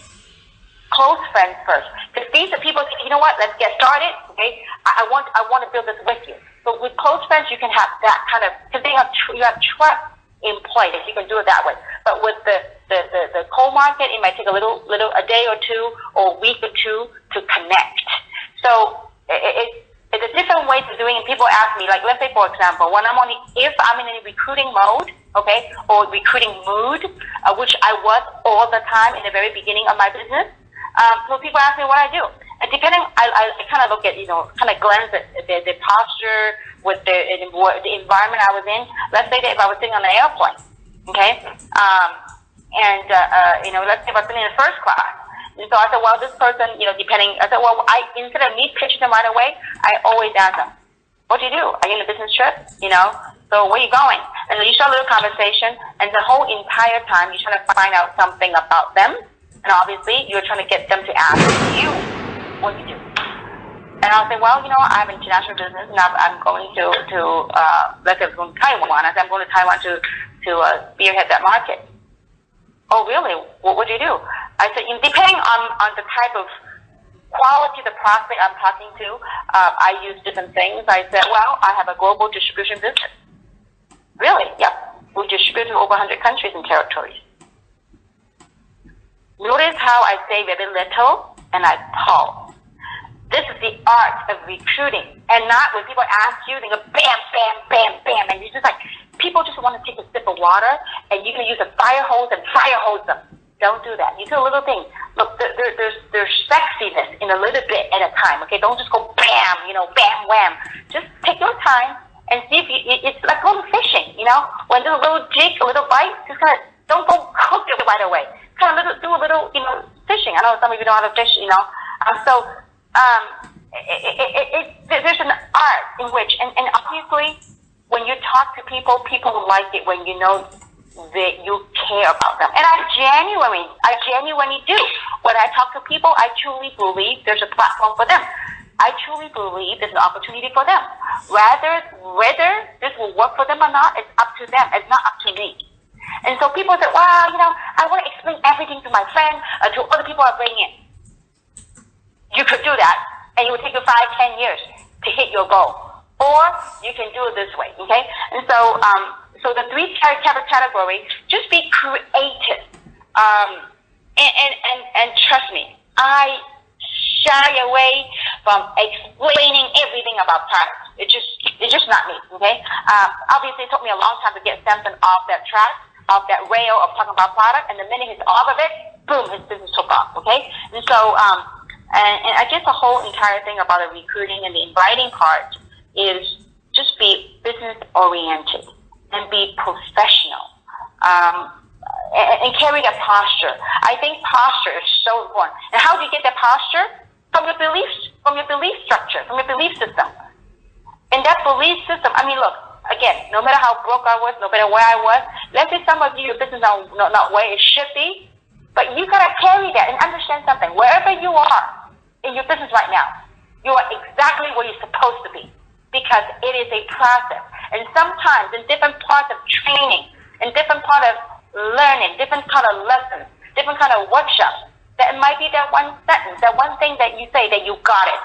close friends first. Because these are people say, you know what, let's get started. Okay, I want to build this with you. So with close friends, you can have that kind of, because you have trust in place. You can do it that way. But with the the cold market, it might take a day or two or a week or two to connect. So it's a different way of doing it. People ask me, like, let's say, for example, if I'm in a recruiting mode, okay, or recruiting mood, which I was all the time in the very beginning of my business. So people ask me what I do. And depending, I kind of look at, kind of glance at the posture with the environment I was in. Let's say that if I was sitting on an airplane, okay, let's say if I was sitting in first class. And so I said, well, this person, instead of me pitching them right away, I always ask them, what do you do? Are you on a business trip? So where are you going? And then you start a little conversation, and the whole entire time you're trying to find out something about them. And obviously, you're trying to get them to ask you what you do. And I'll say, well, I have international business, and I'm going to let's say I'm going to Taiwan. I said, I'm going to Taiwan to spearhead that market. Oh, really? What do you do? I said, depending on the type of quality of the prospect I'm talking to, I use different things. I said, well, I have a global distribution business. Really? Yep. We distribute to over 100 countries and territories. Notice how I say very little and I pause. This is the art of recruiting, and not when people ask you, they go bam, bam, bam, bam, and you're just like, people just want to take a sip of water, and you're going to use a fire hose and fire hose them. Don't do that. You do a little thing. Look, there's sexiness in a little bit at a time. Okay, don't just go bam, bam, wham. Just take your time and see if it's like going fishing. When there's a little jig, a little bite, just kind of don't go cook it right away. Kind of do a little, fishing. I know some of you know how to fish. There's an art in which, and obviously, when you talk to people, people like it when you know that you care about them. And I genuinely do. When I talk to people, I truly believe there's a platform for them. I truly believe there's an opportunity for them. Whether this will work for them or not, it's up to them. It's not up to me. And so people say, well, I want to explain everything to my friend, to other people I bring in. You could do that, and it would take you 5-10 years to hit your goal. Or you can do it this way, okay? And so, the three categories, just be creative. And trust me, I shy away from explaining everything about products. It's just not me, okay? Obviously, it took me a long time to get Samson off that track, off that rail of talking about product, and the minute he's off of it, boom, his business took off, okay? And so, and I guess the whole entire thing about the recruiting and the inviting part is just be business oriented and be professional, and carry that posture. I think posture is so important. And how do you get that posture? From your belief structure, from your belief system. And that belief system, look, again, no matter how broke I was, no matter where I was, let's say some of you, your business is not where it should be, but you gotta carry that and understand something. Wherever you are in your business right now, you are exactly where you're supposed to be, because it is a process. And sometimes in different parts of training, in different part of learning, different kind of lessons, different kind of workshops, that might be that one sentence, that one thing that you say that you got it.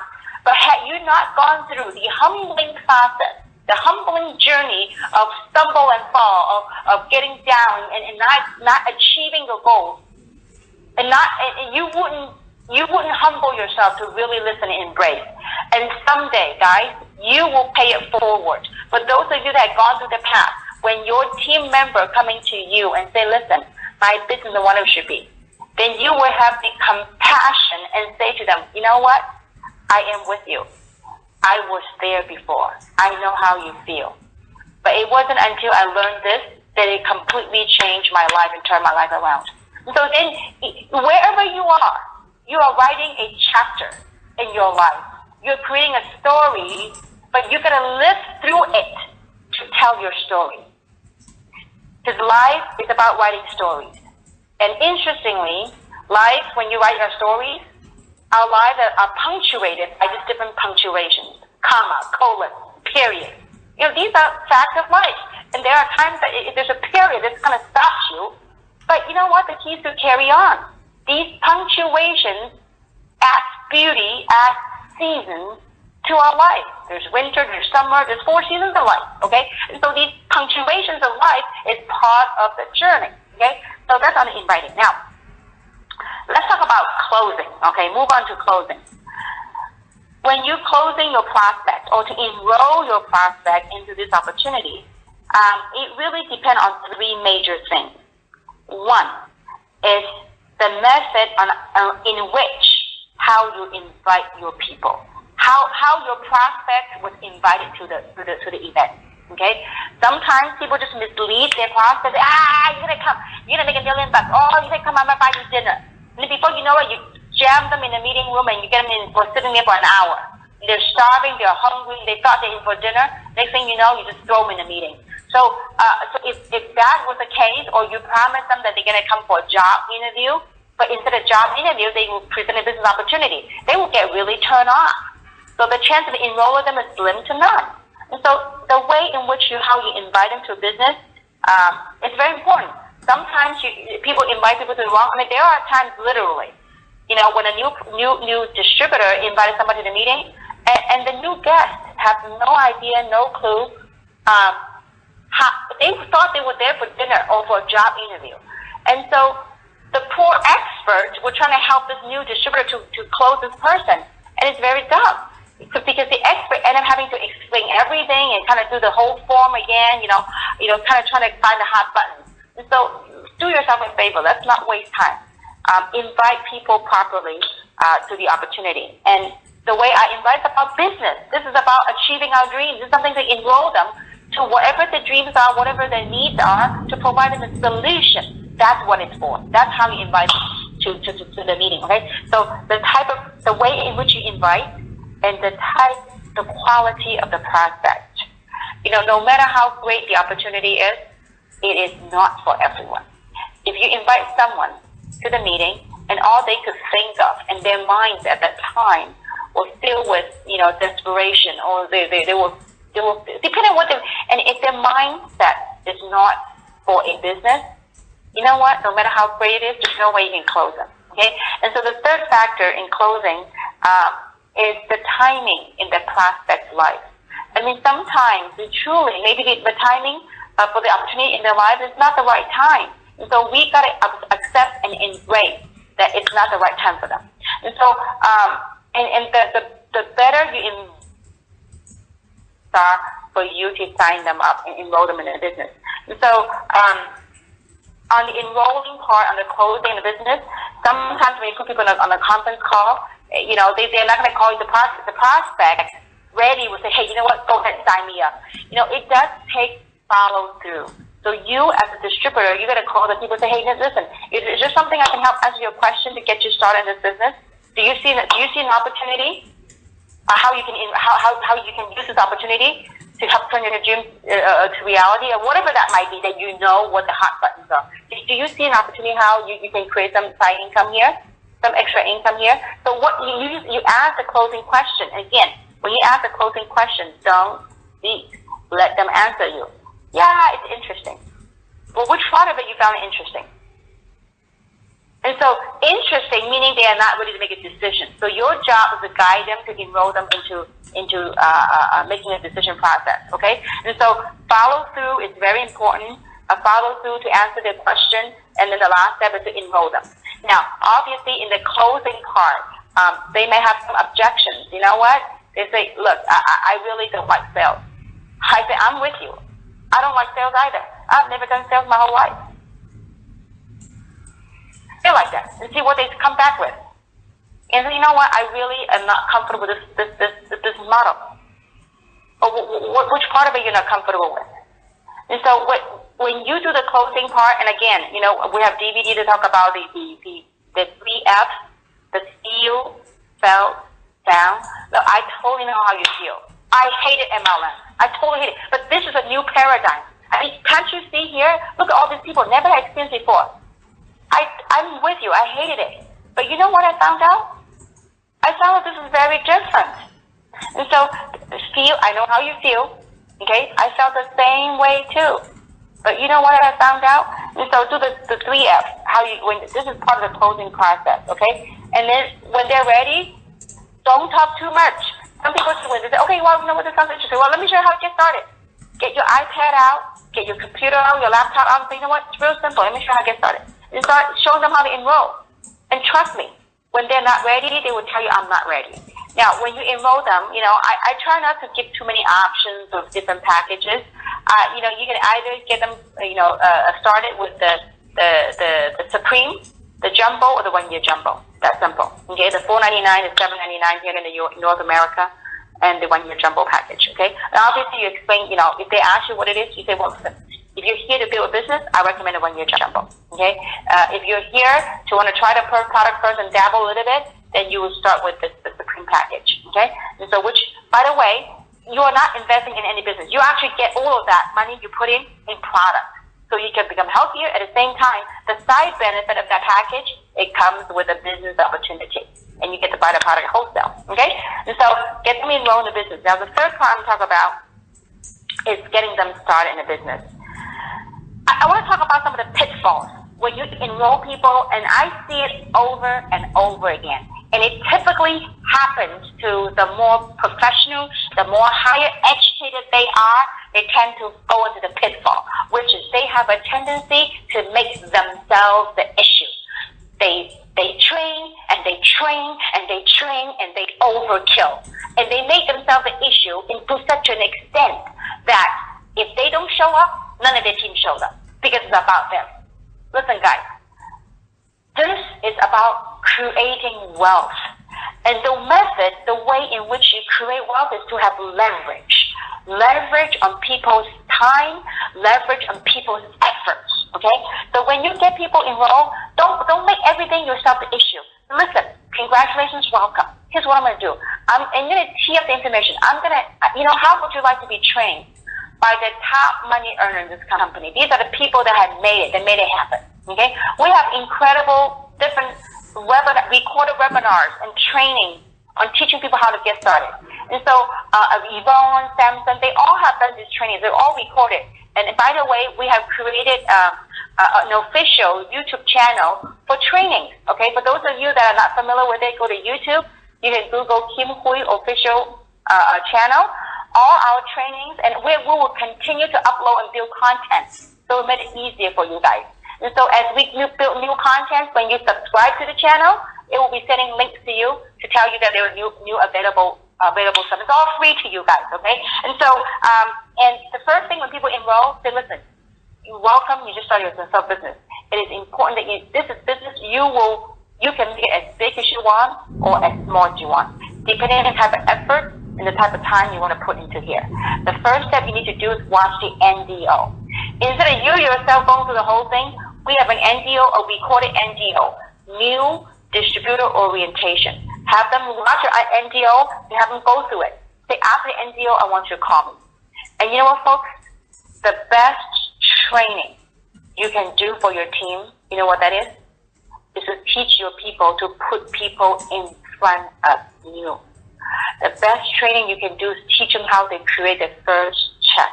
But had you not gone through the humbling process, the humbling journey of stumble and fall, of getting down and not achieving the goals, and you wouldn't humble yourself to really listen and embrace. And someday, guys, you will pay it forward. For those of you that have gone through the path, when your team member coming to you and say, listen, my business is what it should be, then you will have the compassion and say to them, you know what? I am with you. I was there before. I know how you feel. But it wasn't until I learned this that it completely changed my life and turned my life around. So then, wherever you are writing a chapter in your life. You're creating a story, but you're going to live through it to tell your story. Because life is about writing stories. And interestingly, life, when you write your stories, our lives are punctuated by just different punctuations, comma, colon, period. These are facts of life. And there are times that if there's a period that's going to stop you, but you know what? The key is to carry on. These punctuations add beauty, add seasons to our life. There's winter, there's summer, there's 4 seasons of life, okay? And so these punctuations of life is part of the journey, okay? So that's on the inviting. Now, let's talk about closing. Okay, move on to closing. When you're closing your prospect or to enroll your prospect into this opportunity, it really depends on three major things. One is the method in which how you invite your people, how your prospect was invited to the event. Okay, sometimes people just mislead their prospect. You're gonna come, you're gonna make $1 million. Oh, you're gonna come, I'm gonna buy you dinner. And then before you know it, you jam them in a meeting room and you get them in for sitting there for an hour. They're starving, they're hungry, they thought they're in for dinner. Next thing you know, you just throw them in a meeting. So if that was the case, or you promise them that they're going to come for a job interview, but instead of job interview, they will present a business opportunity, they will get really turned off. So the chance of enrolling them is slim to none. And so the way in which how you invite them to a business is very important. Sometimes people invite people to the wrong. I mean, there are times literally, when a new distributor invited somebody to the meeting, and the new guest has no idea, no clue. They thought they were there for dinner or for a job interview. And so the poor experts were trying to help this new distributor to close this person. And it's very dumb. Because the expert ended up having to explain everything and kind of do the whole form again, kind of trying to find the hot buttons. And so do yourself a favor. Let's not waste time. Invite people properly to the opportunity. And the way I invite is about business. This is about achieving our dreams. This is something to enroll them to whatever the dreams are, whatever their needs are, to provide them a solution. That's what it's for. That's how you invite them to the meeting, okay? So the way in which you invite and the quality of the prospect. No matter how great the opportunity is, it is not for everyone. If you invite someone to the meeting and all they could think of and their minds at that time were filled with, desperation, or they were depending on what and if their mindset is not for a business, you know what? No matter how great it is, there's no way you can close them. Okay? And so the third factor in closing is the timing in the prospect's life. I mean, sometimes maybe the timing for the opportunity in their life is not the right time. And so we got to accept and embrace that it's not the right time for them. And so, the better you are for you to sign them up and enroll them in a business. And so, on the enrolling part, on the closing the business, sometimes when you put people on a conference call, they're not going to call you the prospect ready will say, hey, you know what, go ahead, sign me up. It does take follow through. So you as a distributor, you got to call the people and say, hey, listen, is there something I can help answer your question to get you started in this business? Do you see an opportunity? How you can use this opportunity to help turn your dream to reality, or whatever that might be, that what the hot buttons are. Do you see an opportunity how you can create some side income here, some extra income here? So what you ask the closing question. Again, when you ask the closing question, don't speak. Let them answer you. Yeah, it's interesting. Well, which part of it you found interesting? And so interesting, meaning they are not ready to make a decision. So your job is to guide them, to enroll them into making a decision process, okay? And so follow through is very important. Follow through to answer their question, and then the last step is to enroll them. Now, obviously, in the closing part, they may have some objections. You know what? They say, look, I really don't like sales. I say, I'm with you. I don't like sales either. I've never done sales my whole life. Feel like that and see what they come back with. And you know what? I really am not comfortable with this model. Or which part of it you're not comfortable with? And so when you do the closing part, and again, we have DVD to talk about the 3 F's, the feel, felt, sound. Look, I totally know how you feel. I hated MLM. I totally hate it. But this is a new paradigm. I mean, can't you see here? Look at all these people never had experienced before. I'm with you. I hated it. But you know what I found out? I found that this is very different. And so, I know how you feel. Okay? I felt the same way too. But you know what I found out? And so do the 3 F's. This is part of the closing process. Okay? And then when they're ready, don't talk too much. Some people say, okay, well, this sounds interesting. Well, let me show you how to get started. Get your iPad out, get your computer out, your laptop out, and say, you know what, it's real simple. Let me show you how to get started. and start showing them how to enroll. And trust me, when they're not ready, they will tell you, I'm not ready. Now, when you enroll them, I try not to give too many options of different packages. You can either get them, started with the Supreme, the Jumbo, or the 1 year Jumbo. That's simple. Okay, the $4.99, the $7.99 here in North America, and the 1 year Jumbo package. Okay, and obviously you explain, if they ask you what it is, you say, well, listen, if you're here to build a business, I recommend a 1 year Jumbo. Okay, if you're here to want to try the product first and dabble a little bit, then you will start with the Supreme package. Okay, and so which, by the way, you are not investing in any business. You actually get all of that money you put in product. So you can become healthier. At the same time, the side benefit of that package, it comes with a business opportunity. And you get to buy the product wholesale. Okay? And so get them enrolled in the business. Now, the third part I'm talking about is getting them started in the business. I want to talk about some of the pitfalls when you enroll people, and I see it over and over again. And it typically happens to the more professional, the more higher educated they are, they tend to go into the pitfall, which is they have a tendency to make themselves the issue. They train and they train and they train and they overkill. And they make themselves the issue to such an extent that if they don't show up, none of their team shows up because it's about them. Listen, guys, this is about creating wealth. And the method, the way in which you create wealth is to have leverage. Leverage on people's time, leverage on people's efforts. Okay? So when you get people enrolled, don't make everything yourself the issue. Listen, congratulations, welcome. Here's what I'm going to do. I'm going to tee up the information. I'm going to, how would you like to be trained by the top money earners in this company? These are the people that have made it, that made it happen. Okay? We have incredible different recorded webinars and training on teaching people how to get started. And so Yvonne, Samson, they all have done these trainings. They're all recorded. And by the way, we have created an official YouTube channel for training. Okay, for those of you that are not familiar with it, go to YouTube. You can Google Kim Hui official channel. All our trainings, and we will continue to upload and build content. So we made it easier for you guys. And so as we build new content, when you subscribe to the channel, it will be sending links to you to tell you that there are new available stuff. It's all free to you guys, okay? And so, and the first thing when people enroll, say, listen, you're welcome, you just started your self-business. It is important that this is business, you can make it as big as you want or as small as you want, depending on the type of effort and the type of time you want to put into here. The first step you need to do is watch the NDO. Instead of you yourself going through the whole thing, we have an NDO, a recorded NDO, new distributor orientation. Have them watch your NDO and have them go through it. Say, after the NDO, I want you to call me. And you know what, folks? The best training you can do for your team, you know what that is? Is to teach your people to put people in front of you. The best training you can do is teach them how to create the first check.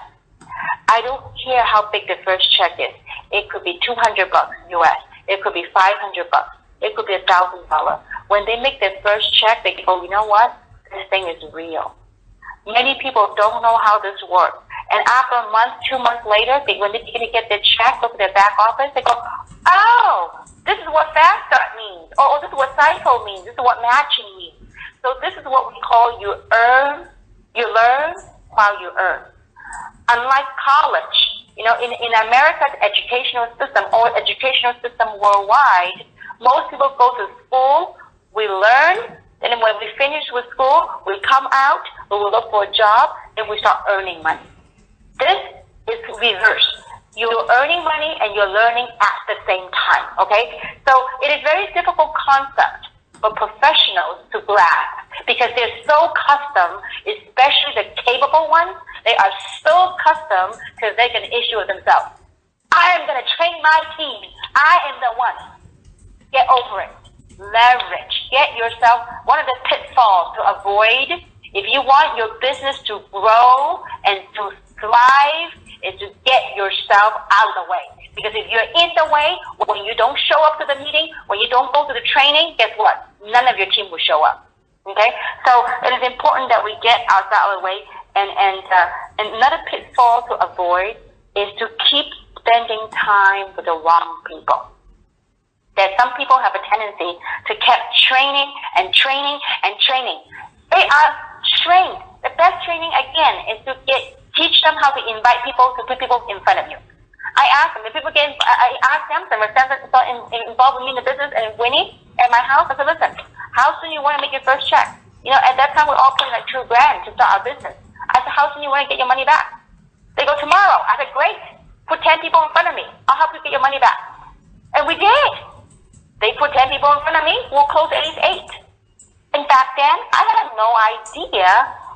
I don't care how big the first check is. It could be $200 US. It could be $500. It could be $1,000. When they make their first check, they go, you know what? This thing is real. Many people don't know how this works. And after a month, 2 months later, when they're going to get their check, go to their back office, they go, oh, this is what fast start means. Oh, this is what cycle means. This is what matching means. So this is what we call you learn while you earn. Unlike college, in America's educational system or educational system worldwide, most people go to school, we learn, and when we finish with school, we come out, we will look for a job, and we start earning money. This is reverse. You're earning money and you're learning at the same time, okay? So it is a very difficult concept for professionals to grasp because they're so custom, especially the capable ones, they are so custom because they can issue it themselves. I am going to train my team. I am the one. Get over it. Leverage. Get yourself, one of the pitfalls to avoid if you want your business to grow and to thrive is to get yourself out of the way. Because if you're in the way, when you don't show up to the meeting, when you don't go to the training, guess what? None of your team will show up. Okay? So it is important that we get ourselves out of the way. And another pitfall to avoid is to keep spending time with the wrong people. that some people have a tendency to keep training and training and training. They are trained. The best training, again, is to teach them how to invite people, to put people in front of you. I ask them, I ask them, some of them involved with me in the business and winning at my house. I said, listen, how soon you want to make your first check? At that time, we're all paying like $2,000 to start our business. I said, how soon you want to get your money back? They go, tomorrow. I said, great. Put 10 people in front of me. I'll help you get your money back. And we did. They put 10 people in front of me. We'll close at least 8. And back then, I had no idea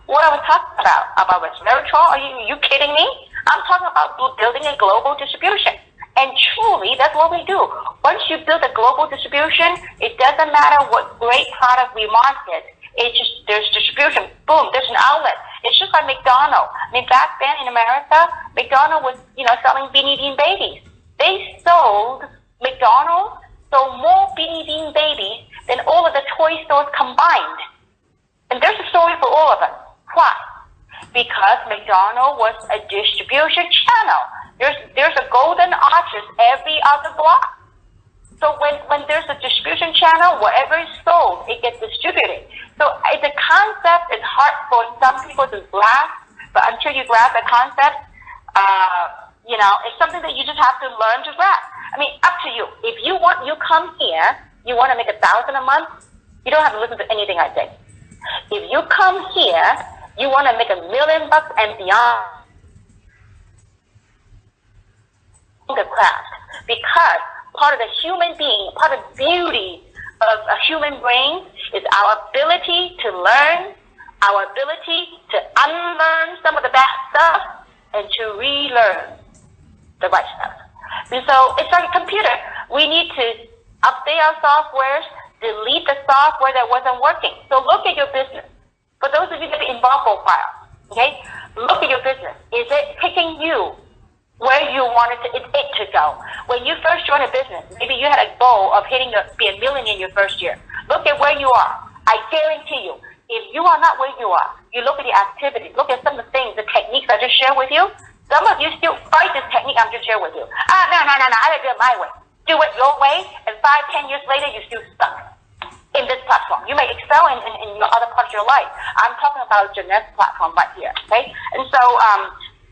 what I was talking about resveratrol. Are you kidding me? I'm talking about building a global distribution. And truly, that's what we do. Once you build a global distribution, it doesn't matter what great product we market. It's just, there's distribution. Boom, there's an outlet. It's just like McDonald's. I mean, back then in America, McDonald's was, selling Beanie Bean babies. McDonald's sold more Beanie Bean babies than all of the toy stores combined. And there's a story for all of us. Why? Because McDonald's was a distribution channel. There's a golden arches every other block. So when there's a distribution channel, whatever is sold, it gets distributed. So the concept is hard for some people to grasp, but until you grasp the concept, it's something that you just have to learn to grasp. I mean, up to you. If you come here, you want to make $1,000 a month, you don't have to listen to anything I say. If you come here, you want to make $1 million and beyond the craft, because part of the human being, part of the beauty of a human brain is our ability to learn, our ability to unlearn some of the bad stuff and to relearn the right stuff. And so it's like a computer. We need to update our softwares, delete the software that wasn't working. So look at your business. For those of you that are involved profile, okay, look at your business. Is it taking you where you wanted it to go? When you first joined a business, maybe you had a goal of be a millionaire in your first year. Look at where you are. I guarantee you, if you are not where you are, you look at the activities, look at some of the things, the techniques I just shared with you. Some of you still fight this technique I'm just sharing with you. No, I gotta do it my way. Do it your way, and 5-10 years later, you're still stuck in this platform. You may excel in your other parts of your life. I'm talking about Jeanette's platform right here, okay? And so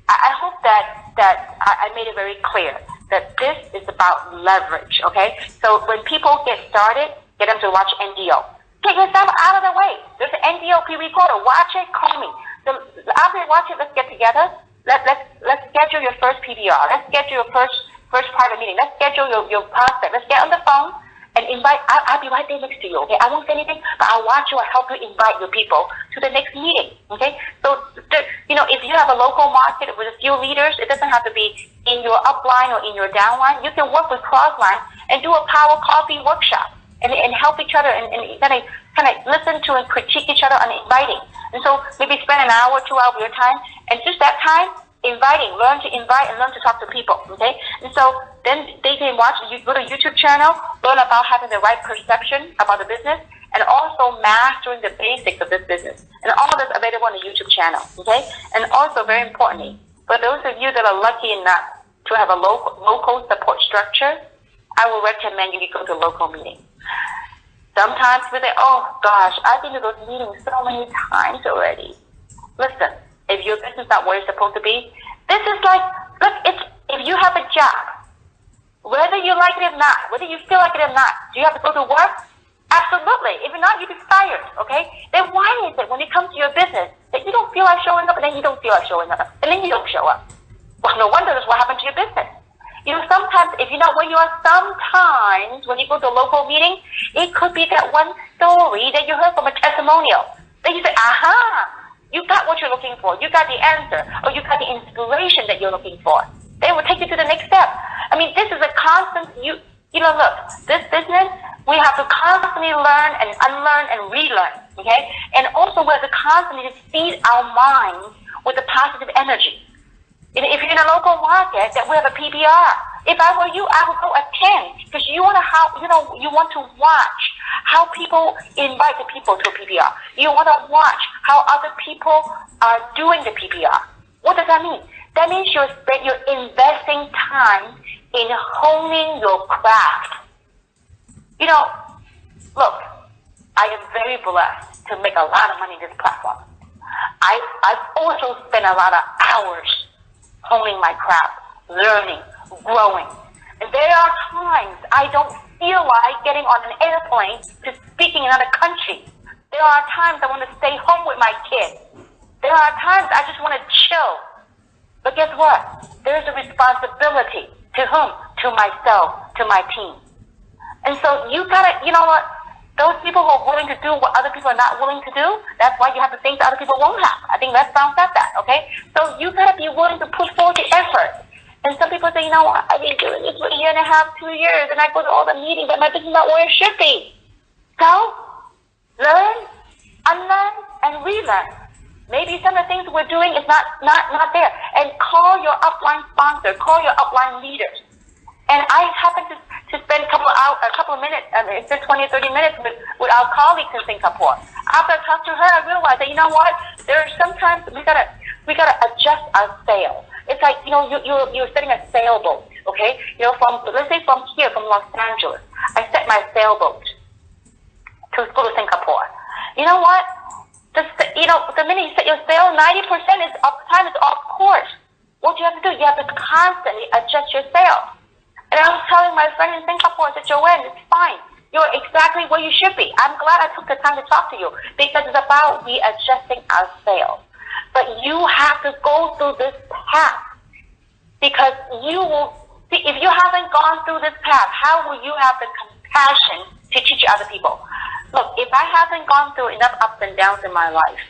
I hope that I made it very clear that this is about leverage, okay? So when people get started, get them to watch NDO. Take yourself out of the way. There's an NDO pre-recorder. Watch it, call me. So after you watch it, let's get together. Let's schedule your first PBR. Let's schedule your first private meeting. Let's schedule your prospect. Let's get on the phone and invite. I'll be right there next to you, okay? I won't say anything, but I'll watch you. I'll help you invite your people to the next meeting, okay? So, if you have a local market with a few leaders, it doesn't have to be in your upline or in your downline. You can work with crossline and do a power coffee workshop and help each other and kind of listen to and critique each other on inviting. And so maybe spend an hour, 2 hours of your time, and just that time, inviting, learn to invite and learn to talk to people, okay? And so then they can go to YouTube channel, learn about having the right perception about the business, and also mastering the basics of this business. And all of this available on the YouTube channel, okay? And also, very importantly, for those of you that are lucky enough to have a local support structure, I will recommend you go to a local meeting. Sometimes we say, oh gosh, I've been to those meetings so many times already. Listen, if your business is not where it's supposed to be, this is like, look, if you have a job, whether you like it or not, whether you feel like it or not, do you have to go to work? Absolutely. If not, you'll be fired, okay? Then why is it when it comes to your business that you don't feel like showing up and then you don't feel like showing up and then you don't show up? Well, no wonder that's what happened to your business. Sometimes if you're not where you are, sometimes when you go to a local meeting, it could be that one story that you heard from a testimonial. Then you say, aha, you got what you're looking for. You got the answer, or you got the inspiration that you're looking for. They will take you to the next step. I mean, this is a constant, look, this business, we have to constantly learn and unlearn and relearn, okay? And also we have to constantly feed our minds with the positive energy. If you're in a local market, that we have a PBR. If I were you, I would go attend, because you want to watch how people invite the people to a PBR. You want to watch how other people are doing the PBR. What does that mean? That means you're investing time in honing your craft. look, I am very blessed to make a lot of money in this platform. I've also spent a lot of hours honing my craft, learning, growing. And there are times I don't feel like getting on an airplane to speaking in another country. There are times I want to stay home with my kids. There are times I just want to chill. But guess what? There's a responsibility. To whom? To myself, to my team. And so you gotta, you know what? Those people who are willing to do what other people are not willing to do, that's why you have the things that other people won't have. I think Les Brown said that, okay? So you gotta be willing to put forth the effort. And some people say, I've been doing this for a year and a half, 2 years, and I go to all the meetings, but my business is not where it should be. So, learn, unlearn, and relearn. Maybe some of the things we're doing is not there. And call your upline sponsor, call your upline leaders. And I happen to spend a couple of minutes, spend 20 or 30 minutes with our colleagues in Singapore. After I talked to her, I realized that, there are sometimes we gotta adjust our sail. It's like, you're setting a sailboat, okay? Let's say from here, from Los Angeles, I set my sailboat to go to Singapore. You know what? The minute you set your sail, 90% of the time is off course. What you have to do, you have to constantly adjust your sail. And I was telling my friend in Singapore, I said, Joanne, it's fine. You're exactly where you should be. I'm glad I took the time to talk to you because it's about readjusting our sail. But you have to go through this path because you will see, if you haven't gone through this path, how will you have the compassion to teach other people? Look, if I haven't gone through enough ups and downs in my life,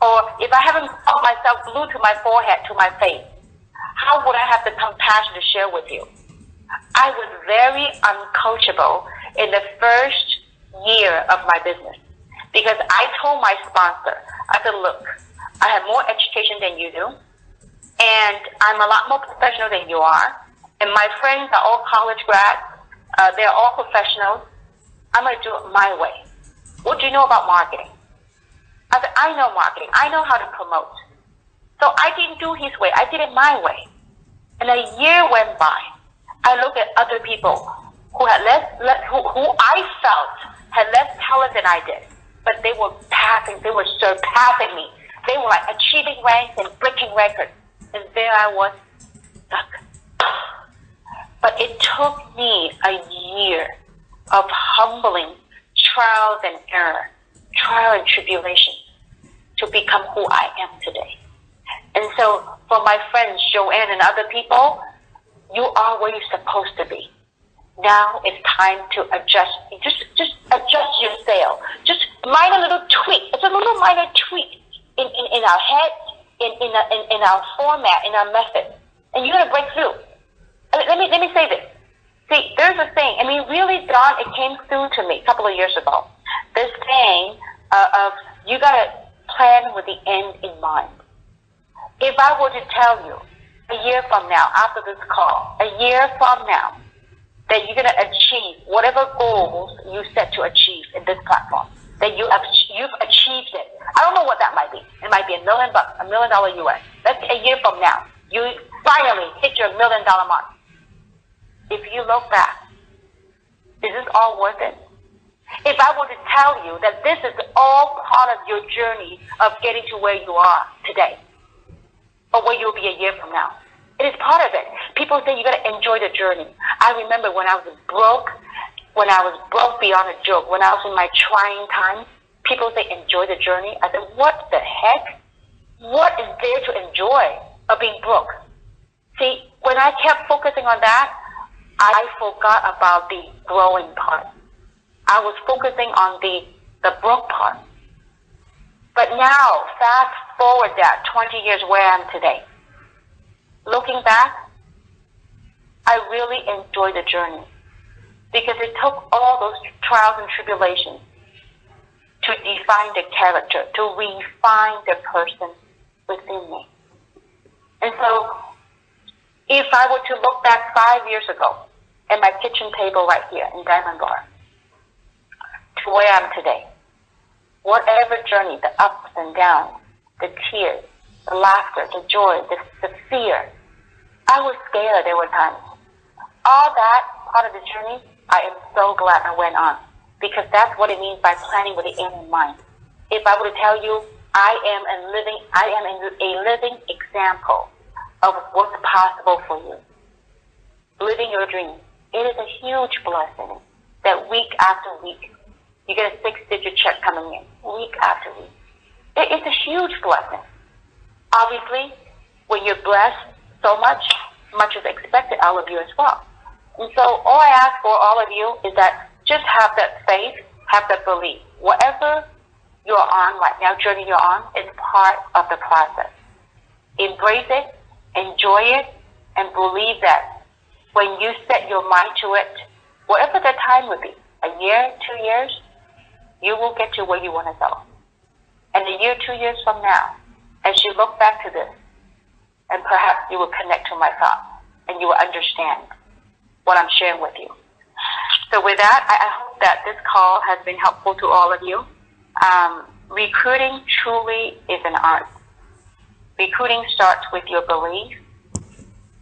or if I haven't felt myself glued to my forehead, to my face, how would I have the compassion to share with you? I was very uncoachable in the first year of my business because I told my sponsor, I said, look, I have more education than you do, and I'm a lot more professional than you are, and my friends are all college grads, they're all professionals. I'm going to do it my way. What do you know about marketing? I said, I know marketing. I know how to promote. So I didn't do his way. I did it my way. And a year went by. I looked at other people who had who I felt had less talent than I did, but they were surpassing me. They were like achieving ranks and breaking records, and there I was stuck. But it took me a year of humbling trials and error, trial and tribulation, to become who I am today. And so for my friends, Joanne and other people, you are where you're supposed to be. Now it's time to adjust. Just adjust your sail. Just minor little tweak. It's a little minor tweak in our heads, in our format, in our method. And you're going to break through. Let me say this. See, there's a saying, really, Don, it came through to me a couple of years ago. This saying of you got to plan with the end in mind. If I were to tell you a year from now, after this call, a year from now, that you're going to achieve whatever goals you set to achieve in this platform, that you've achieved it. I don't know what that might be. It might be $1 million, $1 million US. That's a year from now. You finally hit your $1 million mark. If you look back, is this all worth it? If I were to tell you that this is all part of your journey of getting to where you are today, or where you'll be a year from now, it is part of it. People say you got to enjoy the journey. I remember when I was broke beyond a joke, when I was in my trying times, people say enjoy the journey. I said, what the heck? What is there to enjoy of being broke? See, when I kept focusing on that, I forgot about the growing part. I was focusing on the broke part. But now, fast forward that 20 years where I am today. Looking back, I really enjoy the journey because it took all those trials and tribulations to define the character, to refine the person within me. And so, if I were to look back 5 years ago at my kitchen table right here in Diamond Bar to where I am today, whatever journey, the ups and downs, the tears, the laughter, the joy, the fear, I was scared there were times. All that part of the journey I am so glad I went on, because that's what it means by planning with the end in mind. If I were to tell you, I am a living example of what's possible for you. Living your dream. It is a huge blessing that week after week, you get a 6-digit check coming in, week after week. It is a huge blessing. Obviously, when you're blessed so much is expected out of you as well. And so all I ask for all of you is that just have that faith, have that belief. Whatever you're on right now, journey you're on, is part of the process. Embrace it, enjoy it, and believe that when you set your mind to it, whatever the time would be, a year, 2 years, you will get to where you want to go. And a year, 2 years from now, as you look back to this, and perhaps you will connect to my thoughts, and you will understand what I'm sharing with you. So with that, I hope that this call has been helpful to all of you. Recruiting truly is an art. Recruiting starts with your belief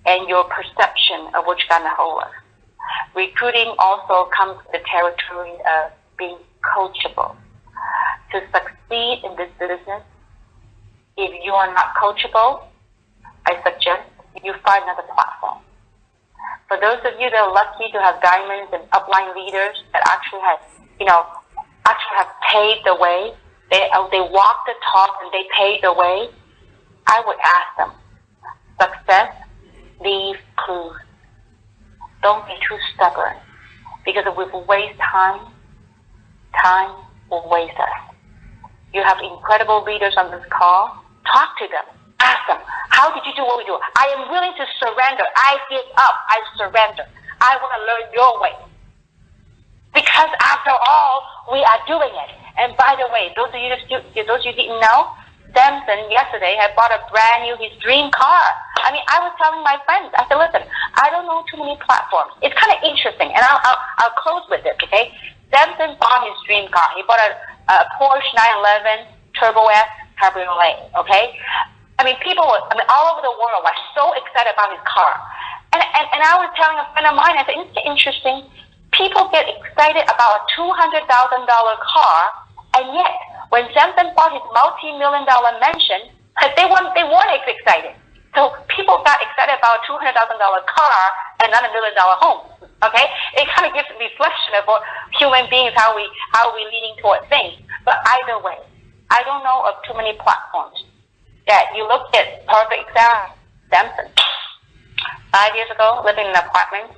and your perception of what you're going to hold. Recruiting also comes with the territory of being coachable. To succeed in this business, if you are not coachable, I suggest you find another platform. For those of you that are lucky to have diamonds and upline leaders that actually have paved the way, they walk the talk and they paved the way, I would ask them, success leaves clues. Don't be too stubborn, because if we waste time will waste us. You have incredible leaders on this call. Talk to them. Ask them, how did you do what we do? I am willing to surrender. I give up. I surrender. I want to learn your way. Because after all, we are doing it. And by the way, those of you didn't know, Samson yesterday had bought his dream car. I mean, I was telling my friends, I said, listen, I don't know too many platforms. It's kind of interesting, and I'll close with this, okay? Samson bought his dream car. He bought a Porsche 911 Turbo S Cabriolet, okay? I mean, all over the world were so excited about his car. And I was telling a friend of mine, I said, it's interesting. People get excited about a $200,000 car, and yet, when Samson bought his multi-million-dollar mansion, they weren't excited. So people got excited about a $200,000 car and not $1 million home. Okay, it kind of gives a reflection of what human beings, how we leaning toward things. But either way, I don't know of too many platforms that you look at. Perfect example, Samson. 5 years ago, living in an apartment,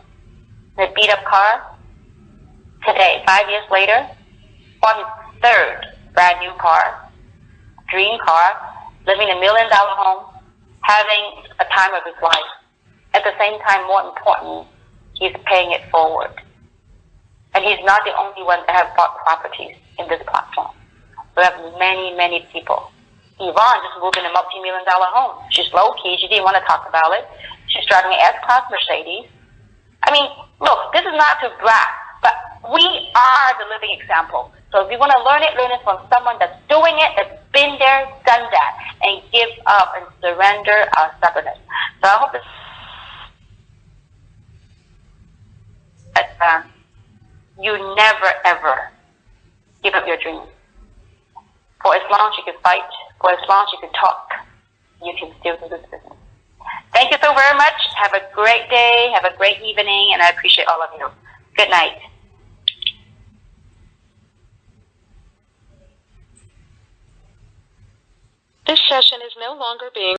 in a beat-up car. Today, 5 years later, bought his third brand new car, dream car, living in $1 million home, having a time of his life. At the same time, more important, he's paying it forward. And he's not the only one that has bought properties in this platform. We have many, many people. Yvonne just moved in a multi-million-dollar home. She's low-key. She didn't want to talk about it. She's driving an S-Class Mercedes. I mean, look, this is not to brag, but we are the living example. So if you want to learn it from someone that's doing it, that's been there, done that, and give up and surrender our stubbornness. So I hope that you never, ever give up your dreams. For as long as you can fight, for as long as you can talk, you can still do this business. Thank you so very much. Have a great day. Have a great evening, and I appreciate all of you. Good night. This session is no longer being